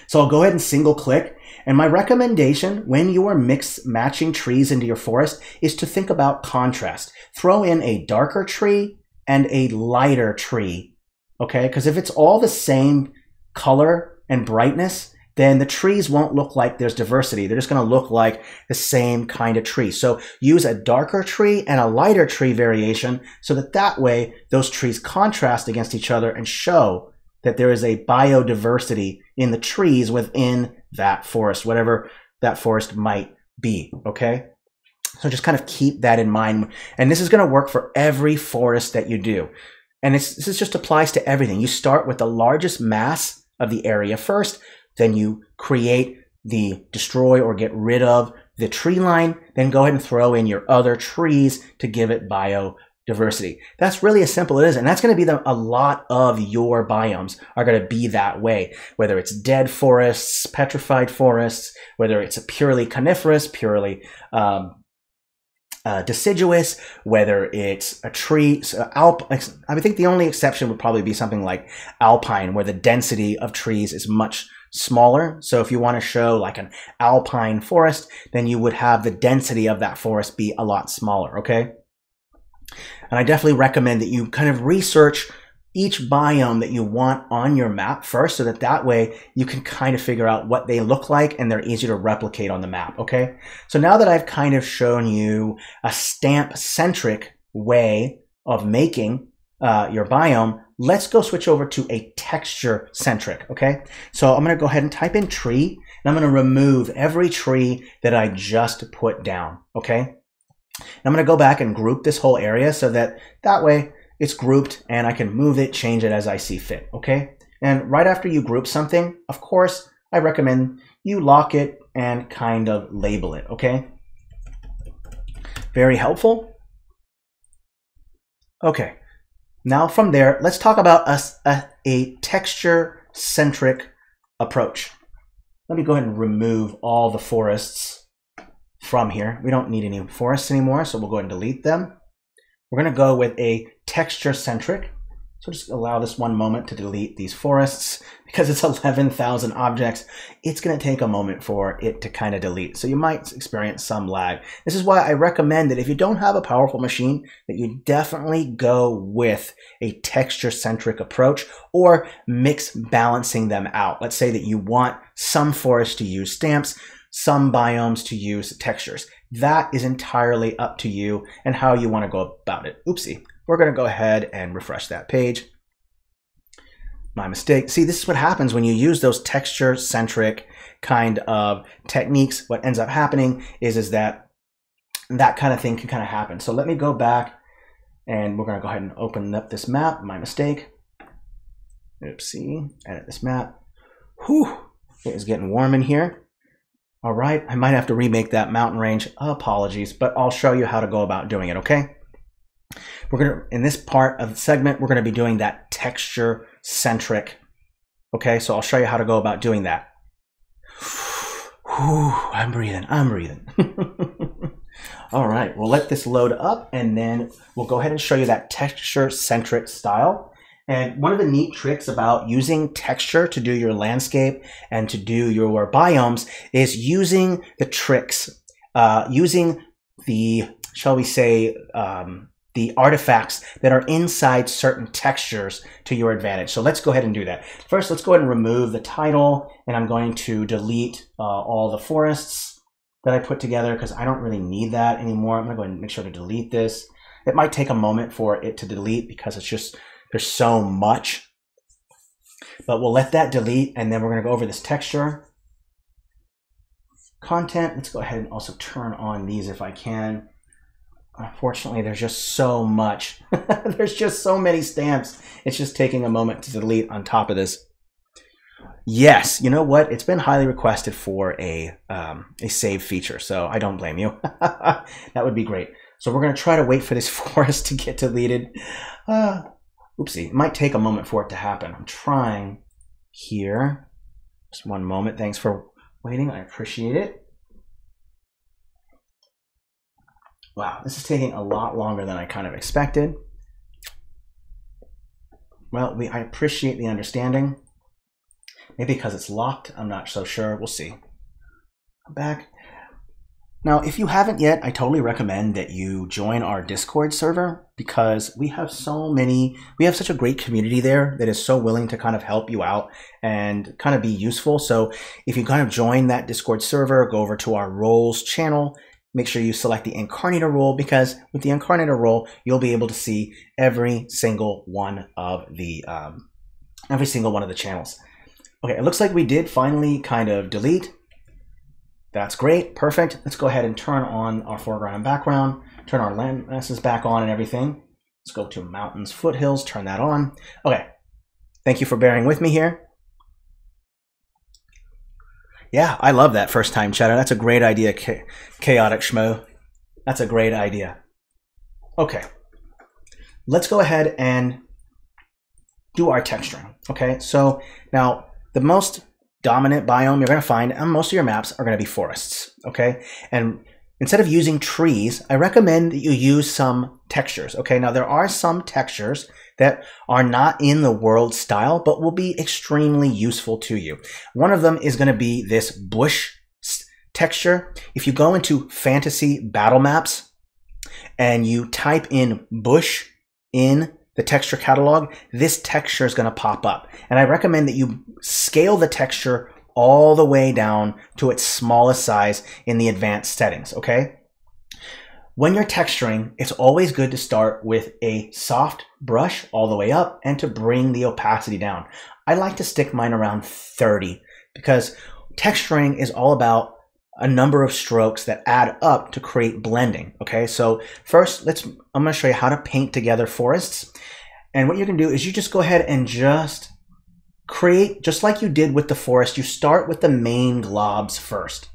So I'll go ahead and single click. And my recommendation when you are matching trees into your forest is to think about contrast. Throw in a darker tree and a lighter tree. Okay, because if it's all the same color and brightness, then the trees won't look like there's diversity. They're just going to look like the same kind of tree. So use a darker tree and a lighter tree variation so that way those trees contrast against each other and show that there is a biodiversity in the trees within that forest, whatever that forest might be, okay? So just kind of keep that in mind. And this is going to work for every forest that you do. And this just applies to everything. You start with the largest mass of the area first, then you create destroy or get rid of the tree line, then go ahead and throw in your other trees to give it biodiversity. That's really as simple as it is. And that's going to be a lot of your biomes are going to be that way, whether it's dead forests, petrified forests, whether it's a purely coniferous, purely deciduous, whether it's a tree, I would think the only exception would probably be something like alpine, where the density of trees is much smaller. So if you want to show like an alpine forest, then you would have the density of that forest be a lot smaller, okay? And I definitely recommend that you kind of research each biome that you want on your map first, so that way you can kind of figure out what they look like and they're easy to replicate on the map, okay? So now that I've kind of shown you a stamp-centric way of making your biome, let's go switch over to a texture-centric, okay? So I'm going to go ahead and type in tree, and I'm going to remove every tree that I just put down, okay? And I'm going to go back and group this whole area so that way it's grouped and I can move it, change it as I see fit, okay? And right after you group something, of course, I recommend you lock it and kind of label it, okay? Very helpful. Okay. Now from there, let's talk about a texture-centric approach. Let me go ahead and remove all the forests from here. We don't need any forests anymore, so we'll go ahead and delete them. We're going to go with a texture-centric. So just allow this one moment to delete these forests. Because it's 11,000 objects, it's going to take a moment for it to kind of delete. So you might experience some lag. This is why I recommend that if you don't have a powerful machine, that you definitely go with a texture-centric approach or mix balancing them out. Let's say that you want some forests to use stamps, some biomes to use textures. That is entirely up to you and how you want to go about it. Oopsie. We're going to go ahead and refresh that page. My mistake. See, this is what happens when you use those texture-centric kind of techniques. What ends up happening is that kind of thing can kind of happen. So let me go back and we're going to go ahead and open up this map. My mistake. Oopsie. Edit this map. Whew. It is getting warm in here. All right. I might have to remake that mountain range. Apologies, but I'll show you how to go about doing it, okay? In this part of the segment, we're going to be doing that texture-centric. Okay, so I'll show you how to go about doing that. Whew, I'm breathing. All right, we'll let this load up and then we'll go ahead and show you that texture-centric style. And one of the neat tricks about using texture to do your landscape and to do your biomes is using the tricks, using the, shall we say, the artifacts that are inside certain textures to your advantage. So let's go ahead and do that. First, let's go ahead and remove the title, and I'm going to delete all the forests that I put together because I don't really need that anymore. I'm going to go ahead and make sure to delete this. It might take a moment for it to delete because it's just, there's so much. But we'll let that delete, and then we're going to go over this texture. Content, let's go ahead and also turn on these if I can. Unfortunately, there's just so much. There's just so many stamps. It's just taking a moment to delete on top of this. Yes, you know what? It's been highly requested for a save feature, so I don't blame you. That would be great. So we're going to try to wait for this forest to get deleted. Oopsie, it might take a moment for it to happen. I'm trying here. Just one moment. Thanks for waiting. I appreciate it. Wow, this is taking a lot longer than I kind of expected. Well, I appreciate the understanding. Maybe because it's locked, I'm not so sure. We'll see. I'm back. Now, if you haven't yet, I totally recommend that you join our Discord server because we have such a great community there that is so willing to kind of help you out and kind of be useful. So if you kind of join that Discord server, go over to our roles channel, make sure you select the Inkarnate role, because with the Inkarnate role, you'll be able to see every single one of the channels. Okay, it looks like we did finally kind of delete. That's great, perfect. Let's go ahead and turn on our foreground and background, turn our landmasses back on and everything. Let's go to mountains, foothills, turn that on. Okay, thank you for bearing with me here. Yeah, I love that first time chatter. That's a great idea, Chaotic Schmo. That's a great idea. Okay, let's go ahead and do our texturing. Okay, so now the most dominant biome you're going to find on most of your maps are going to be forests. Okay, and instead of using trees, I recommend that you use some textures. Okay, now there are some textures that are not in the world style, but will be extremely useful to you. One of them is going to be this bush texture. If you go into fantasy battle maps and you type in bush in the texture catalog, this texture is going to pop up. And I recommend that you scale the texture all the way down to its smallest size in the advanced settings, okay? When you're texturing, it's always good to start with a soft brush all the way up and to bring the opacity down. I like to stick mine around 30 because texturing is all about a number of strokes that add up to create blending. Okay, so first I'm going to show you how to paint together forests. And what you can do is you just go ahead and just create, just like you did with the forest, you start with the main globs first,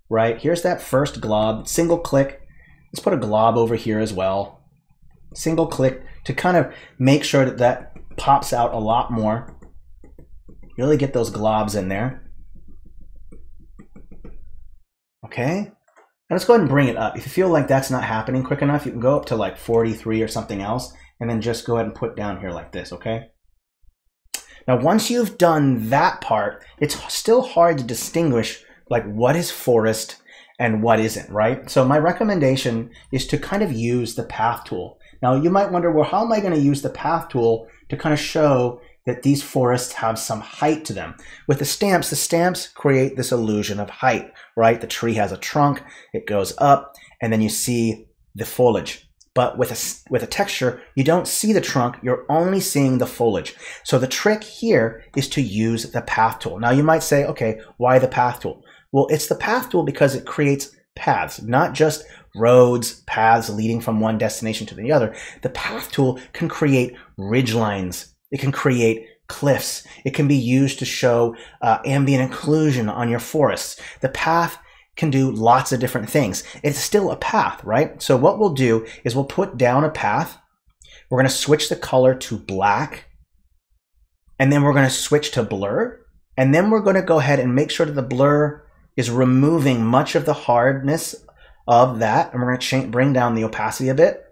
right? Here's that first glob, single click. Let's put a glob over here as well. Single click to kind of make sure that that pops out a lot more. Really get those globs in there. Okay, and let's go ahead and bring it up. If you feel like that's not happening quick enough, you can go up to like 43 or something else, and then just go ahead and put down here like this, okay? Now, once you've done that part, it's still hard to distinguish like what is forest and what isn't, right? So my recommendation is to kind of use the path tool. Now, you might wonder, well, how am I going to use the path tool to kind of show that these forests have some height to them? With the stamps create this illusion of height, right? The tree has a trunk, it goes up, and then you see the foliage. But with a texture, you don't see the trunk, you're only seeing the foliage. So the trick here is to use the path tool. Now you might say, okay, why the path tool? Well, it's the path tool because it creates paths, not just roads, paths leading from one destination to the other. The path tool can create ridge lines. It can create cliffs. It can be used to show ambient occlusion on your forests. The path can do lots of different things. It's still a path, right? So what we'll do is we'll put down a path. We're going to switch the color to black, and then we're going to switch to blur, and then we're going to go ahead and make sure that the blur is removing much of the hardness of that, and we're going to bring down the opacity a bit.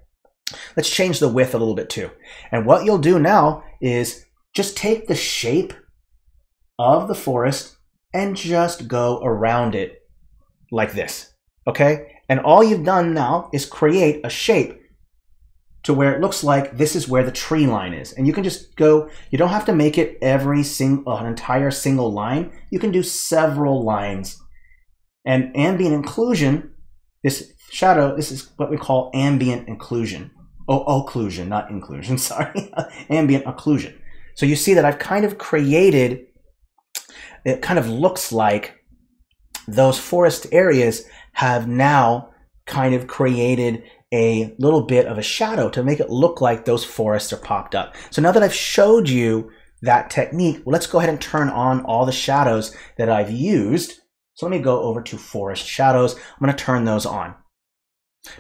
Let's change the width a little bit too. And what you'll do now is just take the shape of the forest and just go around it like this, okay? And all you've done now is create a shape to where it looks like this is where the tree line is. And you can just go, you don't have to make it an entire single line. You can do several lines. And ambient occlusion, this shadow, this is what we call ambient occlusion. Oh, occlusion, not inclusion, sorry. Ambient occlusion. So you see that I've kind of created, it kind of looks like those forest areas have now kind of created a little bit of a shadow to make it look like those forests are popped up. So now that I've showed you that technique, well, let's go ahead and turn on all the shadows that I've used. So let me go over to forest shadows. I'm going to turn those on.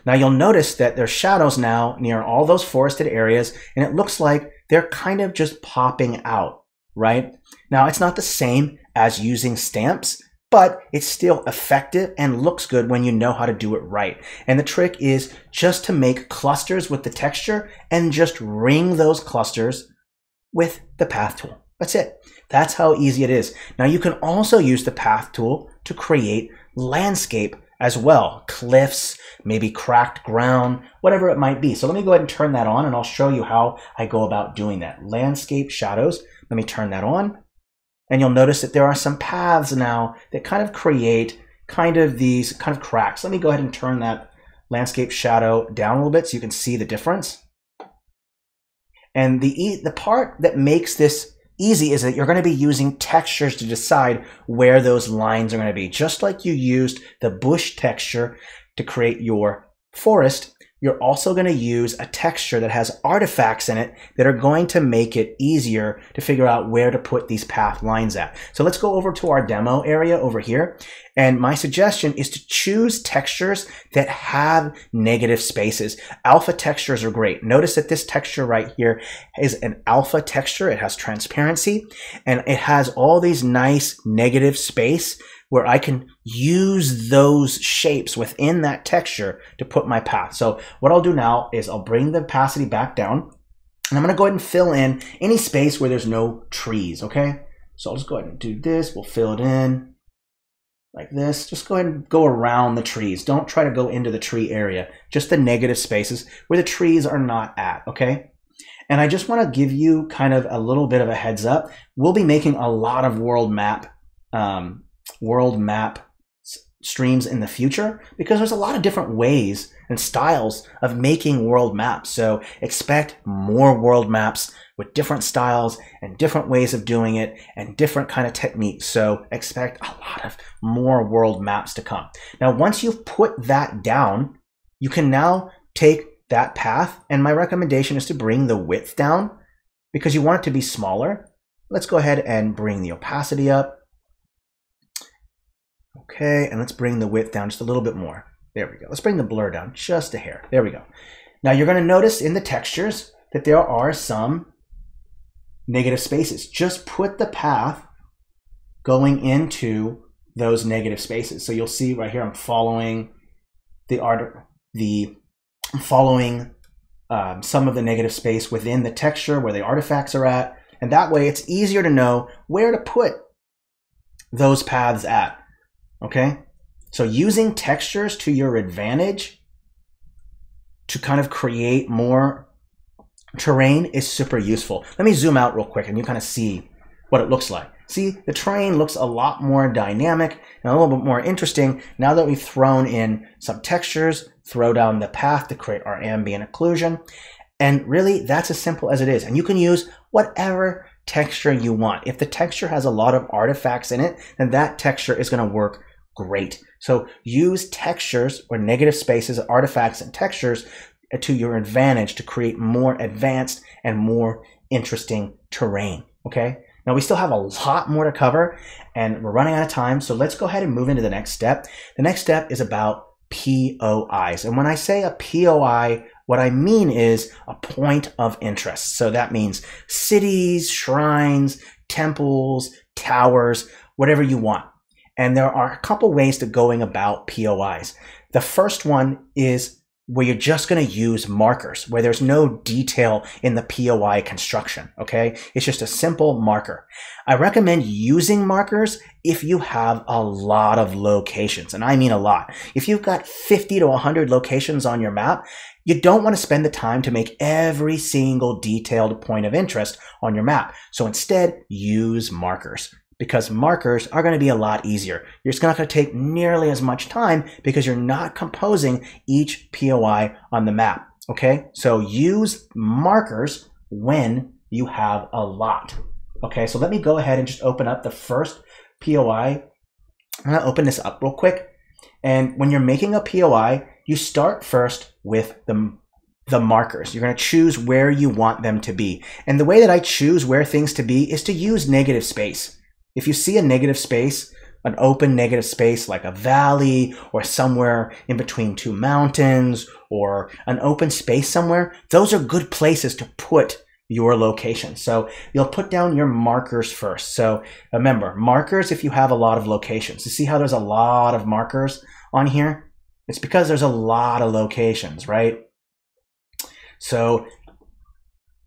Now you'll notice that there's shadows now near all those forested areas, and it looks like they're kind of just popping out, right? Now it's not the same as using stamps, but it's still effective and looks good when you know how to do it right. And the trick is just to make clusters with the texture and just ring those clusters with the path tool. That's it. That's how easy it is. Now you can also use the path tool to create landscape as well. Cliffs, maybe cracked ground, whatever it might be. So let me go ahead and turn that on, and I'll show you how I go about doing that. Landscape shadows, let me turn that on. And you'll notice that there are some paths now that kind of create these kind of cracks. Let me go ahead and turn that landscape shadow down a little bit so you can see the difference. And the part that makes this easy is that you're going to be using textures to decide where those lines are going to be. Just like you used the bush texture to create your forest, you're also going to use a texture that has artifacts in it that are going to make it easier to figure out where to put these path lines at. So let's go over to our demo area over here. And my suggestion is to choose textures that have negative spaces. Alpha textures are great. Notice that this texture right here is an alpha texture. It has transparency and it has all these nice negative space where I can use those shapes within that texture to put my path. So what I'll do now is I'll bring the opacity back down, and I'm gonna go ahead and fill in any space where there's no trees, okay? So I'll just go ahead and do this. We'll fill it in like this. Just go ahead and go around the trees. Don't try to go into the tree area, just the negative spaces where the trees are not at, okay? And I just wanna give you kind of a little bit of a heads up. We'll be making a lot of world map streams in the future because there's a lot of different ways and styles of making world maps. So expect more world maps with different styles and different ways of doing it and different kind of techniques. So expect a lot of more world maps to come. Now, once you've put that down, you can now take that path, and my recommendation is to bring the width down because you want it to be smaller. Let's go ahead and bring the opacity up. Okay, and let's bring the width down just a little bit more. There we go. Let's bring the blur down just a hair. There we go. Now you're going to notice in the textures that there are some negative spaces. Just put the path going into those negative spaces. So you'll see right here I'm following some of the negative space within the texture where the artifacts are at, and that way it's easier to know where to put those paths at. Okay, so using textures to your advantage to kind of create more terrain is super useful. Let me zoom out real quick and you kind of see what it looks like. See, the terrain looks a lot more dynamic and a little bit more interesting now that we've thrown in some textures, throw down the path to create our ambient occlusion. And really, that's as simple as it is. And you can use whatever texture you want. If the texture has a lot of artifacts in it, then that texture is going to work great. So use textures or negative spaces, artifacts, and textures to your advantage to create more advanced and more interesting terrain. Okay. Now we still have a lot more to cover and we're running out of time. So let's go ahead and move into the next step. The next step is about POIs. And when I say a POI, what I mean is a point of interest. So that means cities, shrines, temples, towers, whatever you want. And there are a couple ways to going about POIs. The first one is where you're just going to use markers, where there's no detail in the POI construction, okay? It's just a simple marker. I recommend using markers if you have a lot of locations, and I mean a lot. If you've got 50 to 100 locations on your map, you don't want to spend the time to make every single detailed point of interest on your map. So instead, use markers, because markers are going to be a lot easier. You're just not going to take nearly as much time because you're not composing each POI on the map, okay? So use markers when you have a lot, okay? So let me go ahead and just open up the first POI. I'm going to open this up real quick. And when you're making a POI, you start first with the markers. You're going to choose where you want them to be. And the way that I choose where things to be is to use negative space. If you see a negative space, an open negative space like a valley or somewhere in between two mountains or an open space somewhere, those are good places to put your location. So you'll put down your markers first. So remember, markers if you have a lot of locations. You see how there's a lot of markers on here? It's because there's a lot of locations, right? So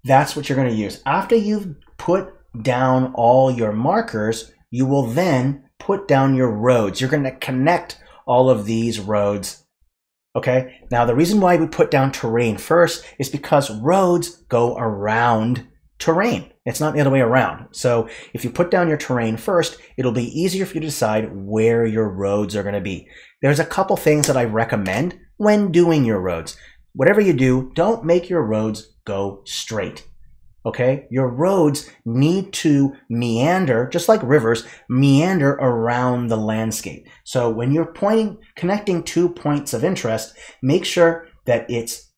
that's what you're going to use. After you've put down all your markers, you will then put down your roads. You're going to connect all of these roads. Okay, now the reason why we put down terrain first is because roads go around terrain. It's not the other way around. So if you put down your terrain first, it'll be easier for you to decide where your roads are going to be. There's a couple things that I recommend when doing your roads. Whatever you do, don't make your roads go straight. Okay, your roads need to meander, just like rivers, meander around the landscape. So when you're connecting 2 points of interest, make sure that it's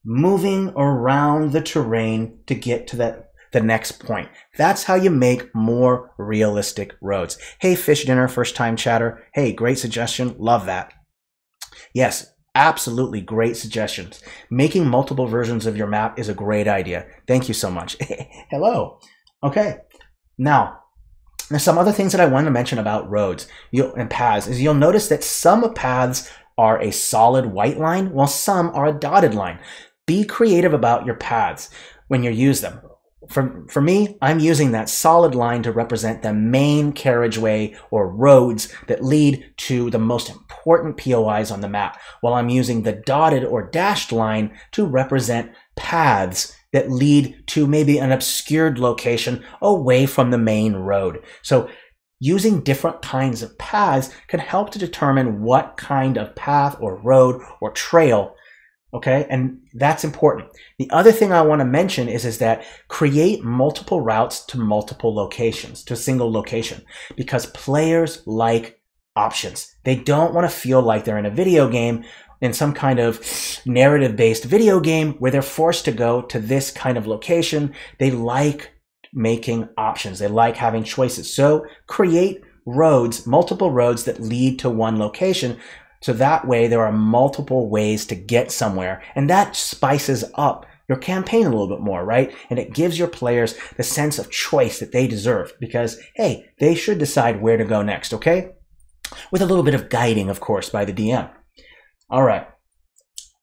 moving around the terrain to get to the next point. That's how you make more realistic roads. Hey, Fish Dinner, first time chatter. Hey, great suggestion. Love that. Yes. Absolutely great suggestions. Making multiple versions of your map is a great idea. Thank you so much. Hello. Okay. Now, there's some other things that I want to mention about roads and paths. Is you'll notice that some paths are a solid white line, while some are a dotted line. Be creative about your paths when you use them. For me, I'm using that solid line to represent the main carriageway or roads that lead to the most important POIs on the map, while I'm using the dotted or dashed line to represent paths that lead to maybe an obscured location away from the main road. So using different kinds of paths can help to determine what kind of path or road or trail. Okay, and that's important. The other thing I want to mention is that create multiple routes to multiple locations, to a single location, because players like options. They don't want to feel like they're in a video game, in some kind of narrative-based video game where they're forced to go to this kind of location. They like making options. They like having choices. So create roads, multiple roads that lead to one location. So that way there are multiple ways to get somewhere, and that spices up your campaign a little bit more, right? And it gives your players the sense of choice that they deserve because, hey, they should decide where to go next, okay? With a little bit of guiding, of course, by the DM. All right.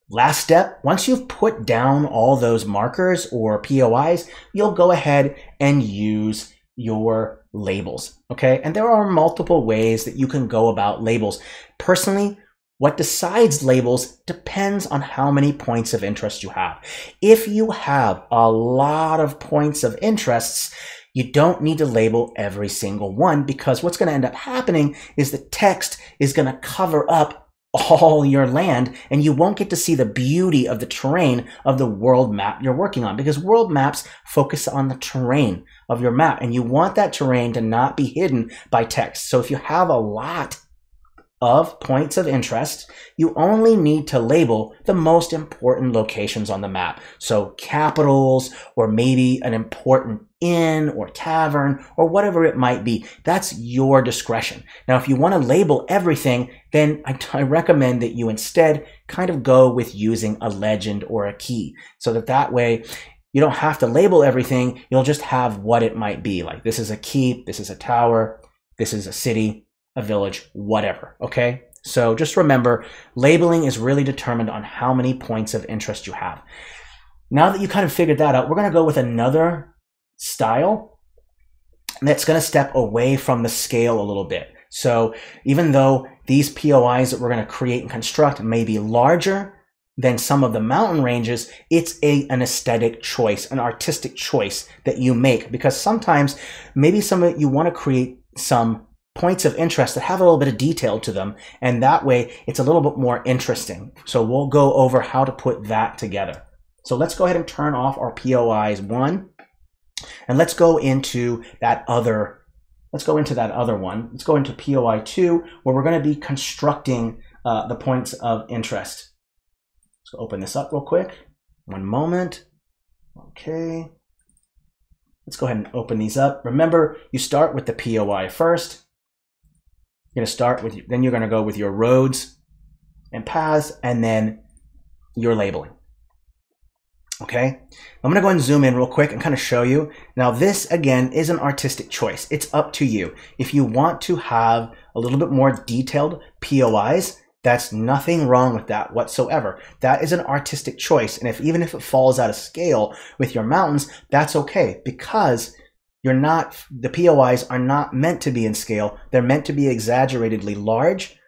Last step, once you've put down all those markers or POIs, you'll go ahead and use your labels, okay? And there are multiple ways that you can go about labels. Personally, what decides labels depends on how many points of interest you have. If you have a lot of points of interests, you don't need to label every single one because what's going to end up happening is the text is going to cover up all your land and you won't get to see the beauty of the terrain of the world map you're working on because world maps focus on the terrain of your map and you want that terrain to not be hidden by text. So if you have a lot of points of interest, you only need to label the most important locations on the map. So capitals or maybe an important inn or tavern or whatever it might be. That's your discretion. Now, if you want to label everything, then I recommend that you instead kind of go with using a legend or a key so that way you don't have to label everything. You'll just have what it might be. Like this is a keep, this is a tower, this is a city, a village, whatever, okay? So just remember, labeling is really determined on how many points of interest you have. Now that you kind of figured that out, we're going to go with another style that's going to step away from the scale a little bit. So even though these POIs that we're going to create and construct may be larger than some of the mountain ranges, it's an aesthetic choice, an artistic choice that you make because sometimes maybe you want to create some points of interest that have a little bit of detail to them, and that way it's a little bit more interesting. So we'll go over how to put that together. So let's go ahead and turn off our POIs 1, and let's go into that other one. Let's go into POI 2, where we're going to be constructing the points of interest. Let's open this up real quick. One moment. Okay. Let's go ahead and open these up. Remember, you start with the POI first. You're going to start with, then you're going to go with your roads and paths, and then your labeling. Okay, I'm going to go and zoom in real quick and kind of show you. Now this again is an artistic choice. It's up to you. If you want to have a little bit more detailed POIs, that's nothing wrong with that whatsoever. That is an artistic choice. And even if it falls out of scale with your mountains, that's okay because the POIs are not meant to be in scale. They're meant to be exaggeratedly large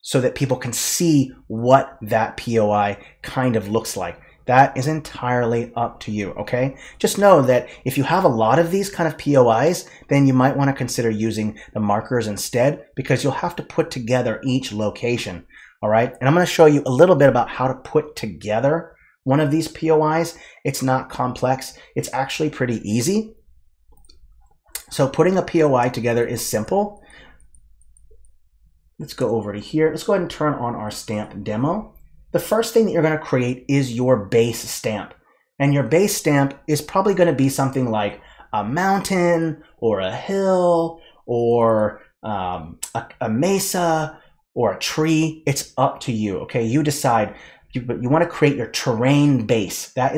so that people can see what that POI kind of looks like. That is entirely up to you, okay? Just know that if you have a lot of these kind of POIs, then you might want to consider using the markers instead, because you'll have to put together each location, all right? And I'm going to show you a little bit about how to put together one of these POIs. It's not complex. It's actually pretty easy. So putting a POI together is simple. Let's go over to here. Let's go ahead and turn on our stamp demo. The first thing that you're going to create is your base stamp. And your base stamp is probably going to be something like a mountain or a hill or a mesa or a tree. It's up to you, okay? You decide. You want to create your terrain base. That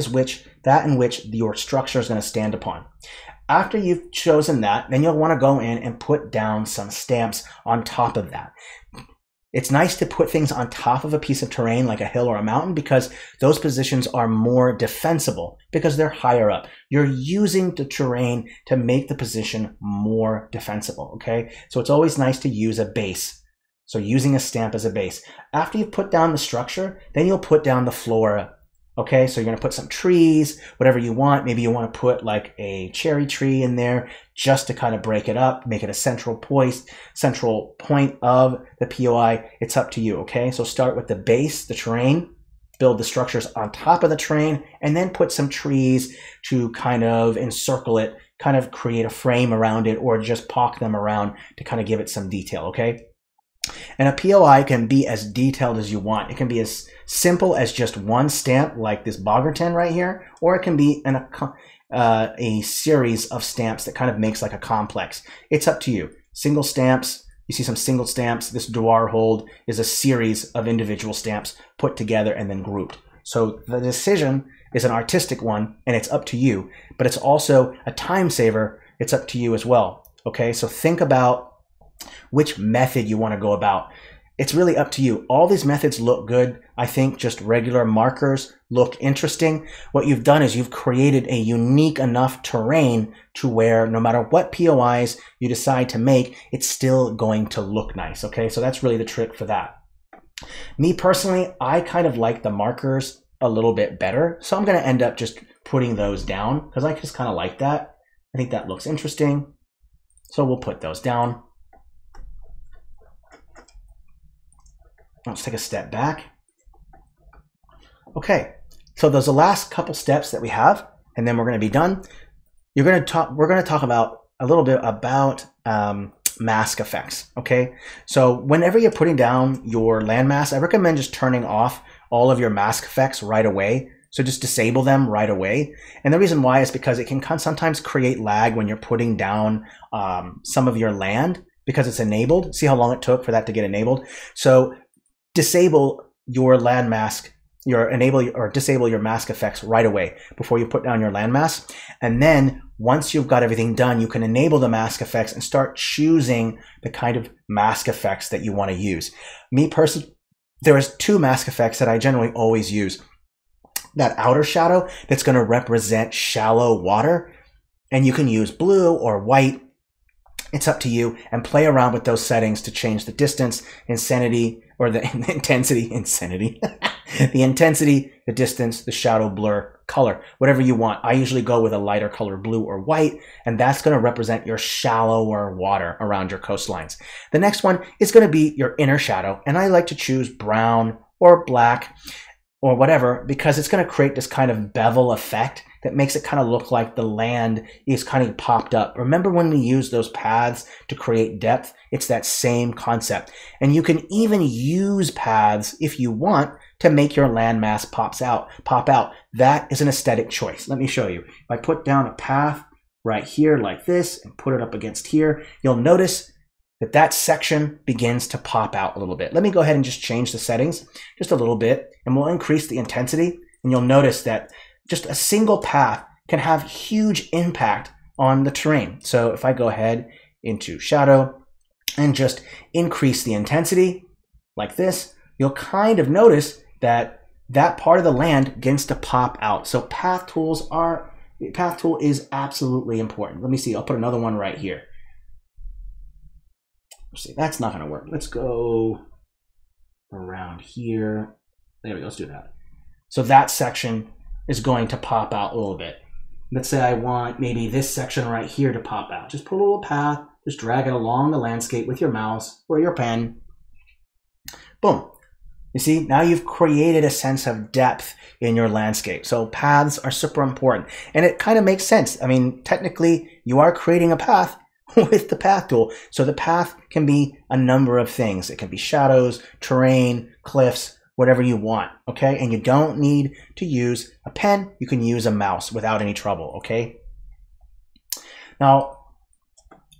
in which your structure is going to stand upon. After you've chosen that, then you'll want to go in and put down some stamps on top of that. It's nice to put things on top of a piece of terrain like a hill or a mountain, because those positions are more defensible because they're higher up. You're using the terrain to make the position more defensible, okay? So it's always nice to use a base. So using a stamp as a base. After you've put down the structure, then you'll put down the flora. Okay, so you're going to put some trees, whatever you want. Maybe you want to put like a cherry tree in there just to kind of break it up, make it a central point of the POI. It's up to you, okay? So start with the base, the terrain, build the structures on top of the terrain, and then put some trees to kind of encircle it, kind of create a frame around it, or just pock them around to kind of give it some detail, okay? And a POI can be as detailed as you want. It can be as simple as just one stamp like this Boggerton right here, or it can be a series of stamps that kind of makes like a complex. It's up to you. Single stamps, you see some single stamps. This Dwar hold is a series of individual stamps put together and then grouped. So the decision is an artistic one, and it's up to you, but it's also a time saver. It's up to you as well. Okay, so think about which method you want to go about. It's really up to you. All these methods look good. I think just regular markers look interesting. What you've done is you've created a unique enough terrain to where no matter what POIs you decide to make, it's still going to look nice. Okay, so that's really the trick for that. Me personally, I kind of like the markers a little bit better. So I'm going to end up just putting those down because I just kind of like that. I think that looks interesting. So we'll put those down. Let's take a step back. Okay, so those are the last couple steps that we have, and then we're going to be done. We're going to talk about a little bit about mask effects. Okay, so whenever you're putting down your landmass, I recommend just turning off all of your mask effects right away. So just disable them right away. And the reason why is because it can sometimes create lag when you're putting down some of your land because it's enabled. See how long it took for that to get enabled? So disable your land mask, disable your mask effects right away before you put down your landmass. And then once you've got everything done, you can enable the mask effects and start choosing the kind of mask effects that you want to use. Me personally, there is two mask effects that I generally always use. That outer shadow that's going to represent shallow water, and you can use blue or white. It's up to you, and play around with those settings to change the distance, intensity, the distance, the shadow, blur, color, whatever you want. I usually go with a lighter color, blue or white, and that's going to represent your shallower water around your coastlines. The next one is going to be your inner shadow, and I like to choose brown or black or whatever, because it's going to create this kind of bevel effect that makes it kind of look like the land is kind of popped up. Remember when we use those paths to create depth? It's that same concept. And you can even use paths if you want to make your landmass pop out. That is an aesthetic choice. Let me show you. If I put down a path right here like this and put it up against here, you'll notice that that section begins to pop out a little bit. Let me go ahead and just change the settings just a little bit, and we'll increase the intensity, and you'll notice that just a single path can have huge impact on the terrain. So if I go ahead into shadow and just increase the intensity like this, you'll kind of notice that that part of the land begins to pop out. So path tool is absolutely important. Let me see, I'll put another one right here. See, that's not going to work. Let's go around here. There we go, let's do that. So that section is going to pop out a little bit. Let's say I want maybe this section right here to pop out. Just put a little path, just drag it along the landscape with your mouse or your pen. Boom. You see, now you've created a sense of depth in your landscape. So paths are super important. And it kind of makes sense. I mean, technically, you are creating a path with the path tool. So the path can be a number of things. It can be shadows, terrain, cliffs, whatever you want, okay? And you don't need to use a pen. You can use a mouse without any trouble, okay? Now,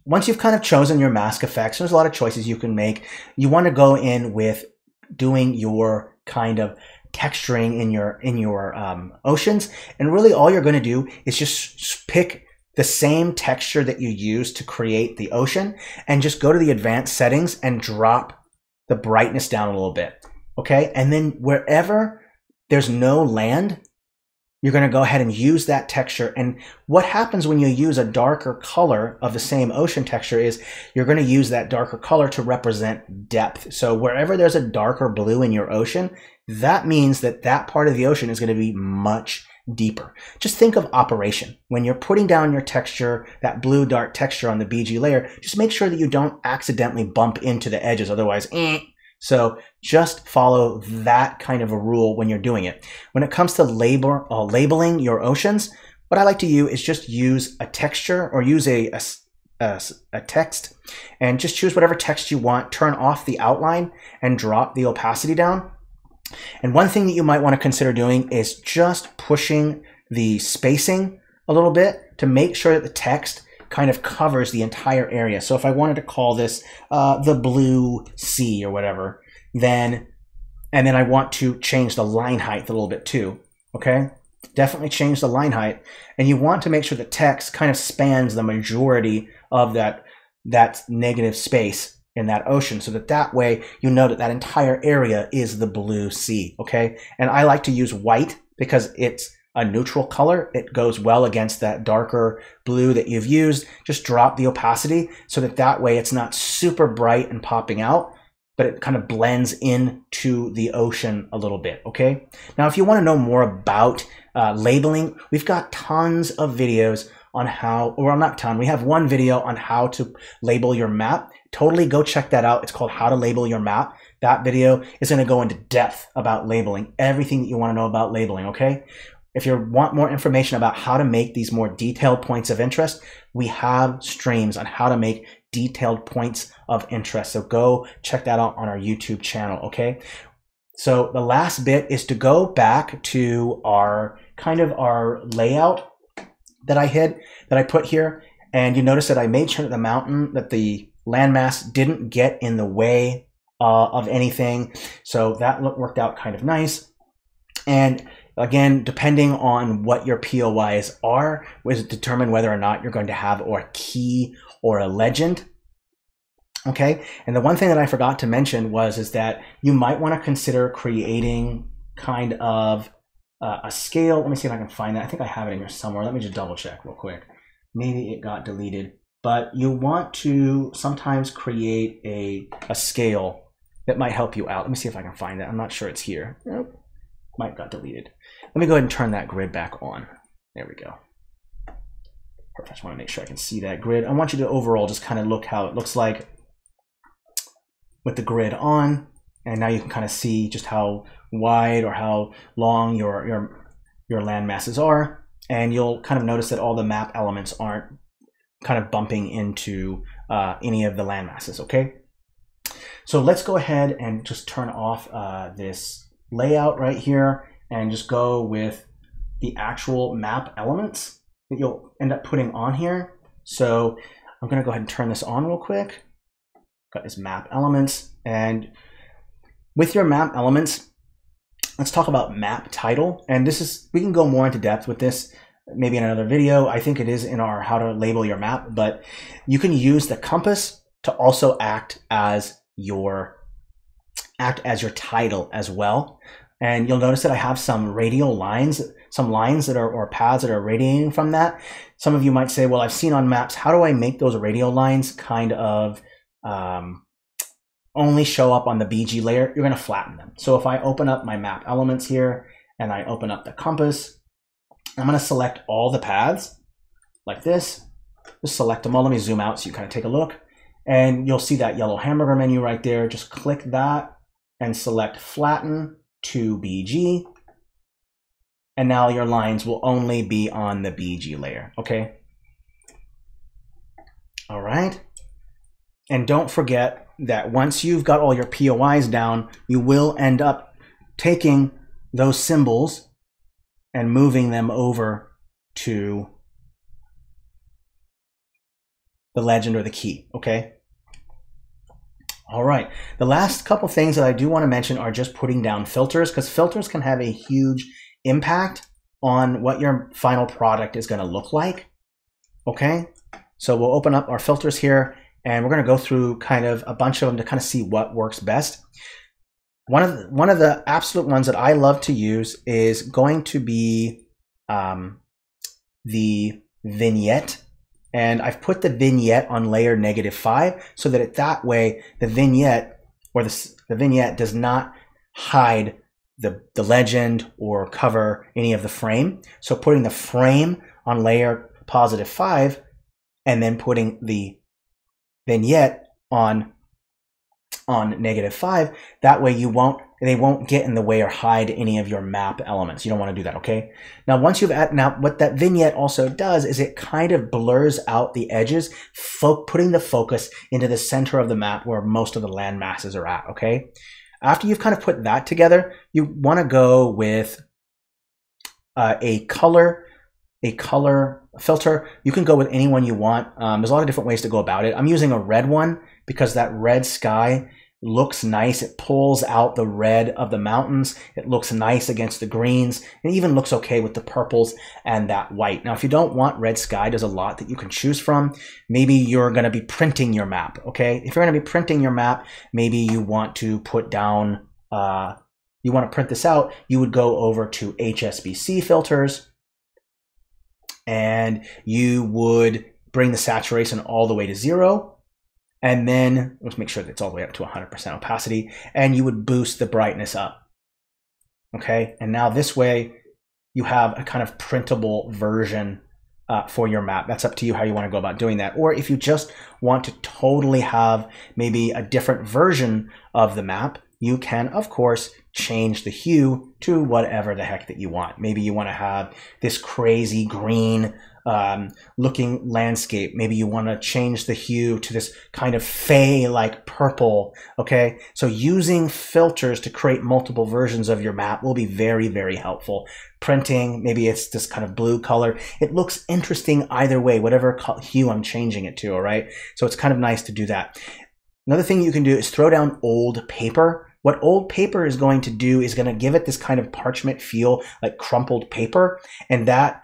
once you've kind of chosen your mask effects, there's a lot of choices you can make. You want to go in with doing your kind of texturing in your oceans, and really all you're going to do is just pick the same texture that you use to create the ocean and just go to the advanced settings and drop the brightness down a little bit, okay? And then wherever there's no land, you're going to go ahead and use that texture. And what happens when you use a darker color of the same ocean texture is you're going to use that darker color to represent depth. So wherever there's a darker blue in your ocean, that means that that part of the ocean is going to be much deeper. Just think of operation. When you're putting down your texture, that blue dark texture on the BG layer, just make sure that you don't accidentally bump into the edges. Otherwise, So just follow that kind of a rule when you're doing it. When it comes to labeling your oceans, what I like to do is just use a texture or use a text and just choose whatever text you want, turn off the outline and drop the opacity down. And one thing that you might want to consider doing is just pushing the spacing a little bit to make sure that the text kind of covers the entire area. So if I wanted to call this the blue sea or whatever, and then I want to change the line height a little bit too, okay? Definitely change the line height. And you want to make sure the text kind of spans the majority of that negative space in that ocean, so that way you know that that entire area is the blue sea, okay? And I like to use white because it's a neutral color. It goes well against that darker blue that you've used. Just drop the opacity so that way it's not super bright and popping out, but it kind of blends into the ocean a little bit, okay? Now, if you want to know more about labeling, we've got tons of videos on how, or not ton, we have one video on how to label your map. Totally go check that out. It's called How to Label Your Map. That video is going to go into depth about labeling, everything that you want to know about labeling, okay? If you want more information about how to make these more detailed points of interest, we have streams on how to make detailed points of interest. So go check that out on our YouTube channel, okay? So the last bit is to go back to our layout that I put here. And you notice that I made sure that the landmass didn't get in the way of anything. So that worked out kind of nice. And again, depending on what your POIs are, will determine whether or not you're going to have a key or a legend. Okay, and the one thing that I forgot to mention is that you might want to consider creating kind of a scale. Let me see if I can find that. I think I have it in here somewhere. Let me just double check real quick. Maybe it got deleted, but you want to sometimes create a scale that might help you out. Let me see if I can find that. I'm not sure it's here. Nope. Might got deleted. Let me go ahead and turn that grid back on. There we go. Perfect. I just want to make sure I can see that grid. I want you to overall just kind of look how it looks like with the grid on. And now you can kind of see just how wide or how long your land masses are. And you'll kind of notice that all the map elements aren't kind of bumping into any of the land masses, okay? So let's go ahead and just turn off this layout right here and just go with the actual map elements that you'll end up putting on here. So I'm going to go ahead and turn this on real quick. Got this map elements, and with your map elements, let's talk about map title. And we can go more into depth with this maybe in another video. I think it is in our How to Label Your Map, but you can use the compass to also act as your title as well. And you'll notice that I have some radial lines, some lines that are, or paths that are radiating from that. Some of you might say, well, I've seen on maps, how do I make those radial lines kind of only show up on the BG layer, you're going to flatten them. So if I open up my map elements here and I open up the compass, I'm going to select all the paths like this. Just select them all. Let me zoom out so you kind of take a look. And you'll see that yellow hamburger menu right there. Just click that and select flatten to BG. And now your lines will only be on the BG layer, okay? All right. And don't forget that once you've got all your POIs down, you will end up taking those symbols and moving them over to the legend or the key, okay? All right, the last couple things that I do want to mention are just putting down filters, because filters can have a huge impact on what your final product is going to look like, okay? So we'll open up our filters here, and we're going to go through kind of a bunch of them to kind of see what works best. One of the absolute ones that I love to use is going to be the vignette. And I've put the vignette on layer -5 so that that way the vignette or the vignette does not hide the legend or cover any of the frame. So putting the frame on layer +5 and then putting the vignette on -5, that way they won't get in the way or hide any of your map elements. You don't want to do that, okay? Now once now what that vignette also does is it kind of blurs out the edges, putting the focus into the center of the map where most of the land masses are at, okay? After you've kind of put that together, you want to go with a color filter. You can go with any one you want. There's a lot of different ways to go about it. I'm using a red one because that red sky looks nice. It pulls out the red of the mountains. It looks nice against the greens. It even looks okay with the purples and that white. Now, if you don't want red sky, there's a lot that you can choose from. Maybe you're going to be printing your map, okay? If you're going to be printing your map, maybe you want to put down, you want to print this out, you would go over to HSBC filters, and you would bring the saturation all the way to 0. And then let's make sure that it's all the way up to 100% opacity, and you would boost the brightness up. Okay, and now this way you have a kind of printable version for your map. That's up to you how you want to go about doing that. Or if you just want to totally have maybe a different version of the map, you can, of course, change the hue to whatever the heck that you want. Maybe you want to have this crazy green looking landscape. Maybe you want to change the hue to this kind of fey-like purple, okay? So using filters to create multiple versions of your map will be very, very helpful. Printing, maybe it's this kind of blue color. It looks interesting either way, whatever hue I'm changing it to, all right? So it's kind of nice to do that. Another thing you can do is throw down old paper. What old paper is going to do is going to give it this kind of parchment feel, like crumpled paper, and that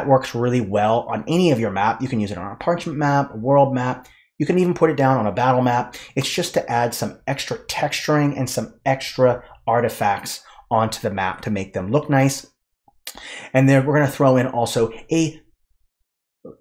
works really well on any of your map. You can use it on a parchment map, a world map. You can even put it down on a battle map. It's just to add some extra texturing and some extra artifacts onto the map to make them look nice. And then we're going to throw in also a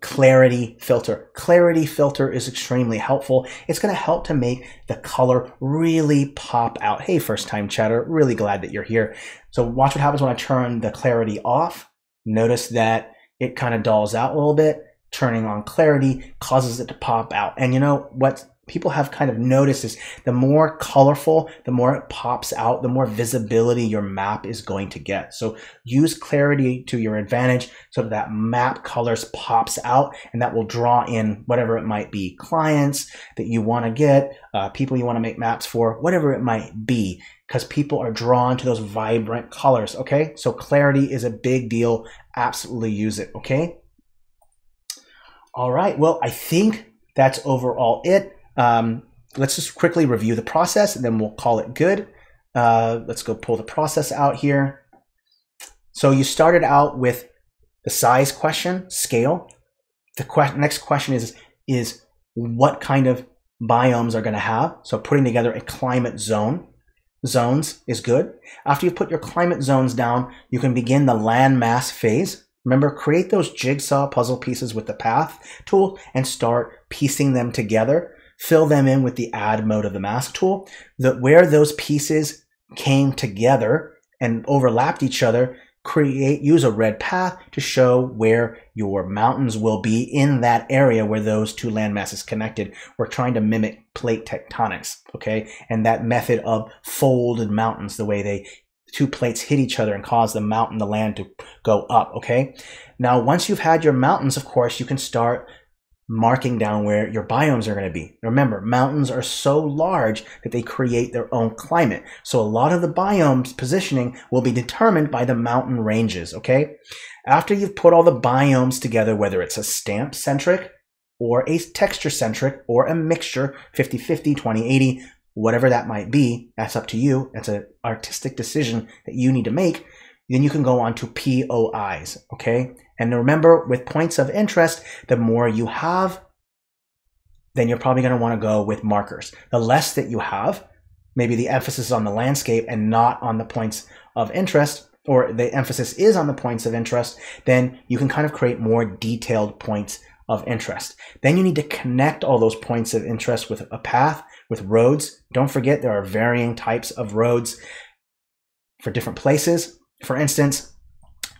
clarity filter. Clarity filter is extremely helpful. It's going to help to make the color really pop out. Hey, first time chatter, really glad that you're here. So watch what happens when I turn the clarity off. Notice that it kind of dulls out a little bit. Turning on clarity causes it to pop out. And you know what people have kind of noticed is the more colorful, the more it pops out, the more visibility your map is going to get. So use clarity to your advantage so that map colors pops out, and that will draw in whatever it might be, clients that you want to get, people you want to make maps for, whatever it might be, because people are drawn to those vibrant colors, okay? So clarity is a big deal. Absolutely use it, okay? All right, well, I think that's overall it. Let's just quickly review the process and then we'll call it good. Let's go pull the process out here. So you started out with the size question, scale. The next question is what kind of biomes are going to have. So putting together a climate zones is good. After you put your climate zones down, you can begin the landmass phase. Remember, create those jigsaw puzzle pieces with the path tool and start piecing them together fill them in with the add mode of the mask tool. Where those pieces came together and overlapped each other, use a red path to show where your mountains will be in that area where those two landmasses connected. We're trying to mimic plate tectonics, okay? And that method of folded mountains, the way two plates hit each other and cause the mountain, the land to go up, okay? Now, once you've had your mountains, of course, you can start marking down where your biomes are going to be. Remember, mountains are so large that they create their own climate. So a lot of the biomes positioning will be determined by the mountain ranges, okay? After you've put all the biomes together, whether it's a stamp centric or a texture centric or a mixture, 50-50, 20-80, whatever that might be, that's up to you. That's an artistic decision that you need to make. Then you can go on to POIs, okay? And remember, with points of interest, the more you have, then you're probably going to want to go with markers. The less that you have, maybe the emphasis is on the landscape and not on the points of interest, or the emphasis is on the points of interest, then you can kind of create more detailed points of interest. Then you need to connect all those points of interest with a path, with roads. Don't forget, there are varying types of roads for different places. For instance,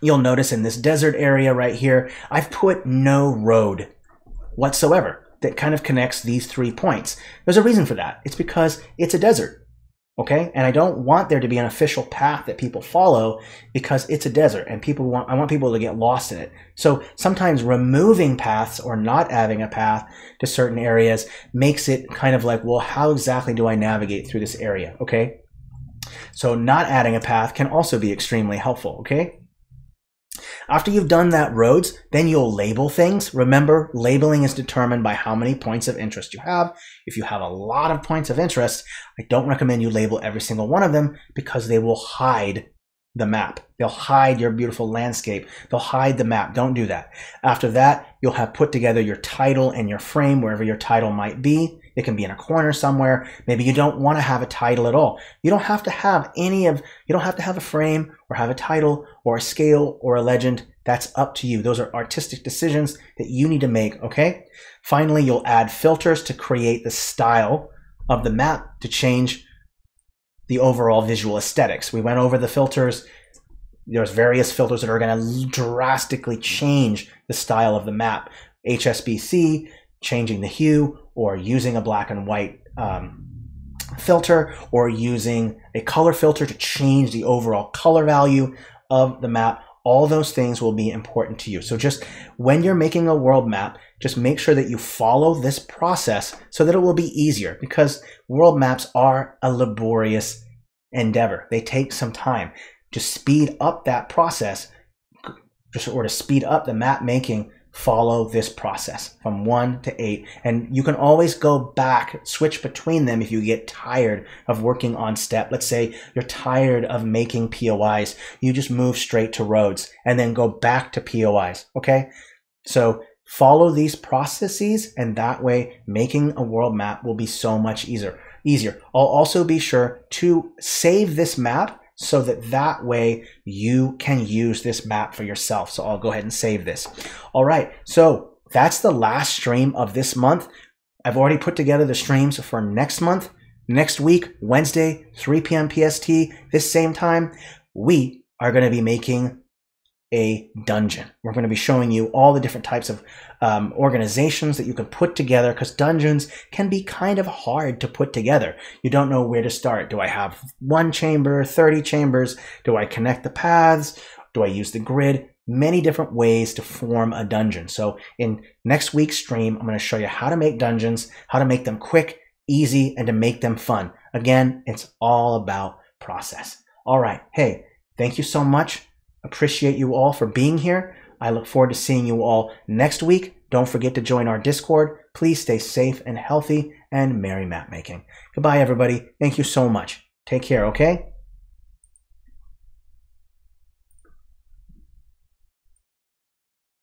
you'll notice in this desert area right here, I've put no road whatsoever that kind of connects these 3 points. There's a reason for that. It's because it's a desert, okay? And I don't want there to be an official path that people follow because it's a desert and I want people to get lost in it. So sometimes removing paths or not adding a path to certain areas makes it kind of like, well, how exactly do I navigate through this area, okay? So not adding a path can also be extremely helpful, okay? After you've done that roads, then you'll label things. Remember, labeling is determined by how many points of interest you have. If you have a lot of points of interest, I don't recommend you label every single one of them because they will hide the map. They'll hide your beautiful landscape. They'll hide the map. Don't do that. After that, you'll have put together your title and your frame wherever your title might be. It can be in a corner somewhere. Maybe you don't want to have a title at all. You don't have to have you don't have to have a frame or have a title or a scale or a legend. That's up to you. Those are artistic decisions that you need to make, okay? Finally, you'll add filters to create the style of the map to change the overall visual aesthetics. We went over the filters. There's various filters that are going to drastically change the style of the map. HSBC, changing the hue, or using a black and white filter, or using a color filter to change the overall color value of the map. All those things will be important to you. So just when you're making a world map, just make sure that you follow this process so that it will be easier, because world maps are a laborious endeavor. They take some time. To speed up that process, or to speed up the map making, follow this process from 1 to 8. And you can always go back, switch between them if you get tired of working on step. Let's say you're tired of making POIs. You just move straight to roads and then go back to POIs, okay? So follow these processes, and that way making a world map will be so much easier. I'll also be sure to save this map so that way you can use this map for yourself. So I'll go ahead and save this. All right, so that's the last stream of this month. I've already put together the streams for next month. Next week, Wednesday, 3 p.m. PST, this same time, we are going to be making a dungeon. We're going to be showing you all the different types of organizations that you can put together, because dungeons can be kind of hard to put together. You don't know where to start. Do I have 1 chamber, 30 chambers? Do I connect the paths? Do I use the grid? Many different ways to form a dungeon. So in next week's stream, I'm going to show you how to make dungeons, how to make them quick, easy, and to make them fun. Again, it's all about process. All right. Hey, thank you so much. Appreciate you all for being here. I look forward to seeing you all next week. Don't forget to join our Discord. Please stay safe and healthy, and merry map making. Goodbye, everybody. Thank you so much. Take care, okay?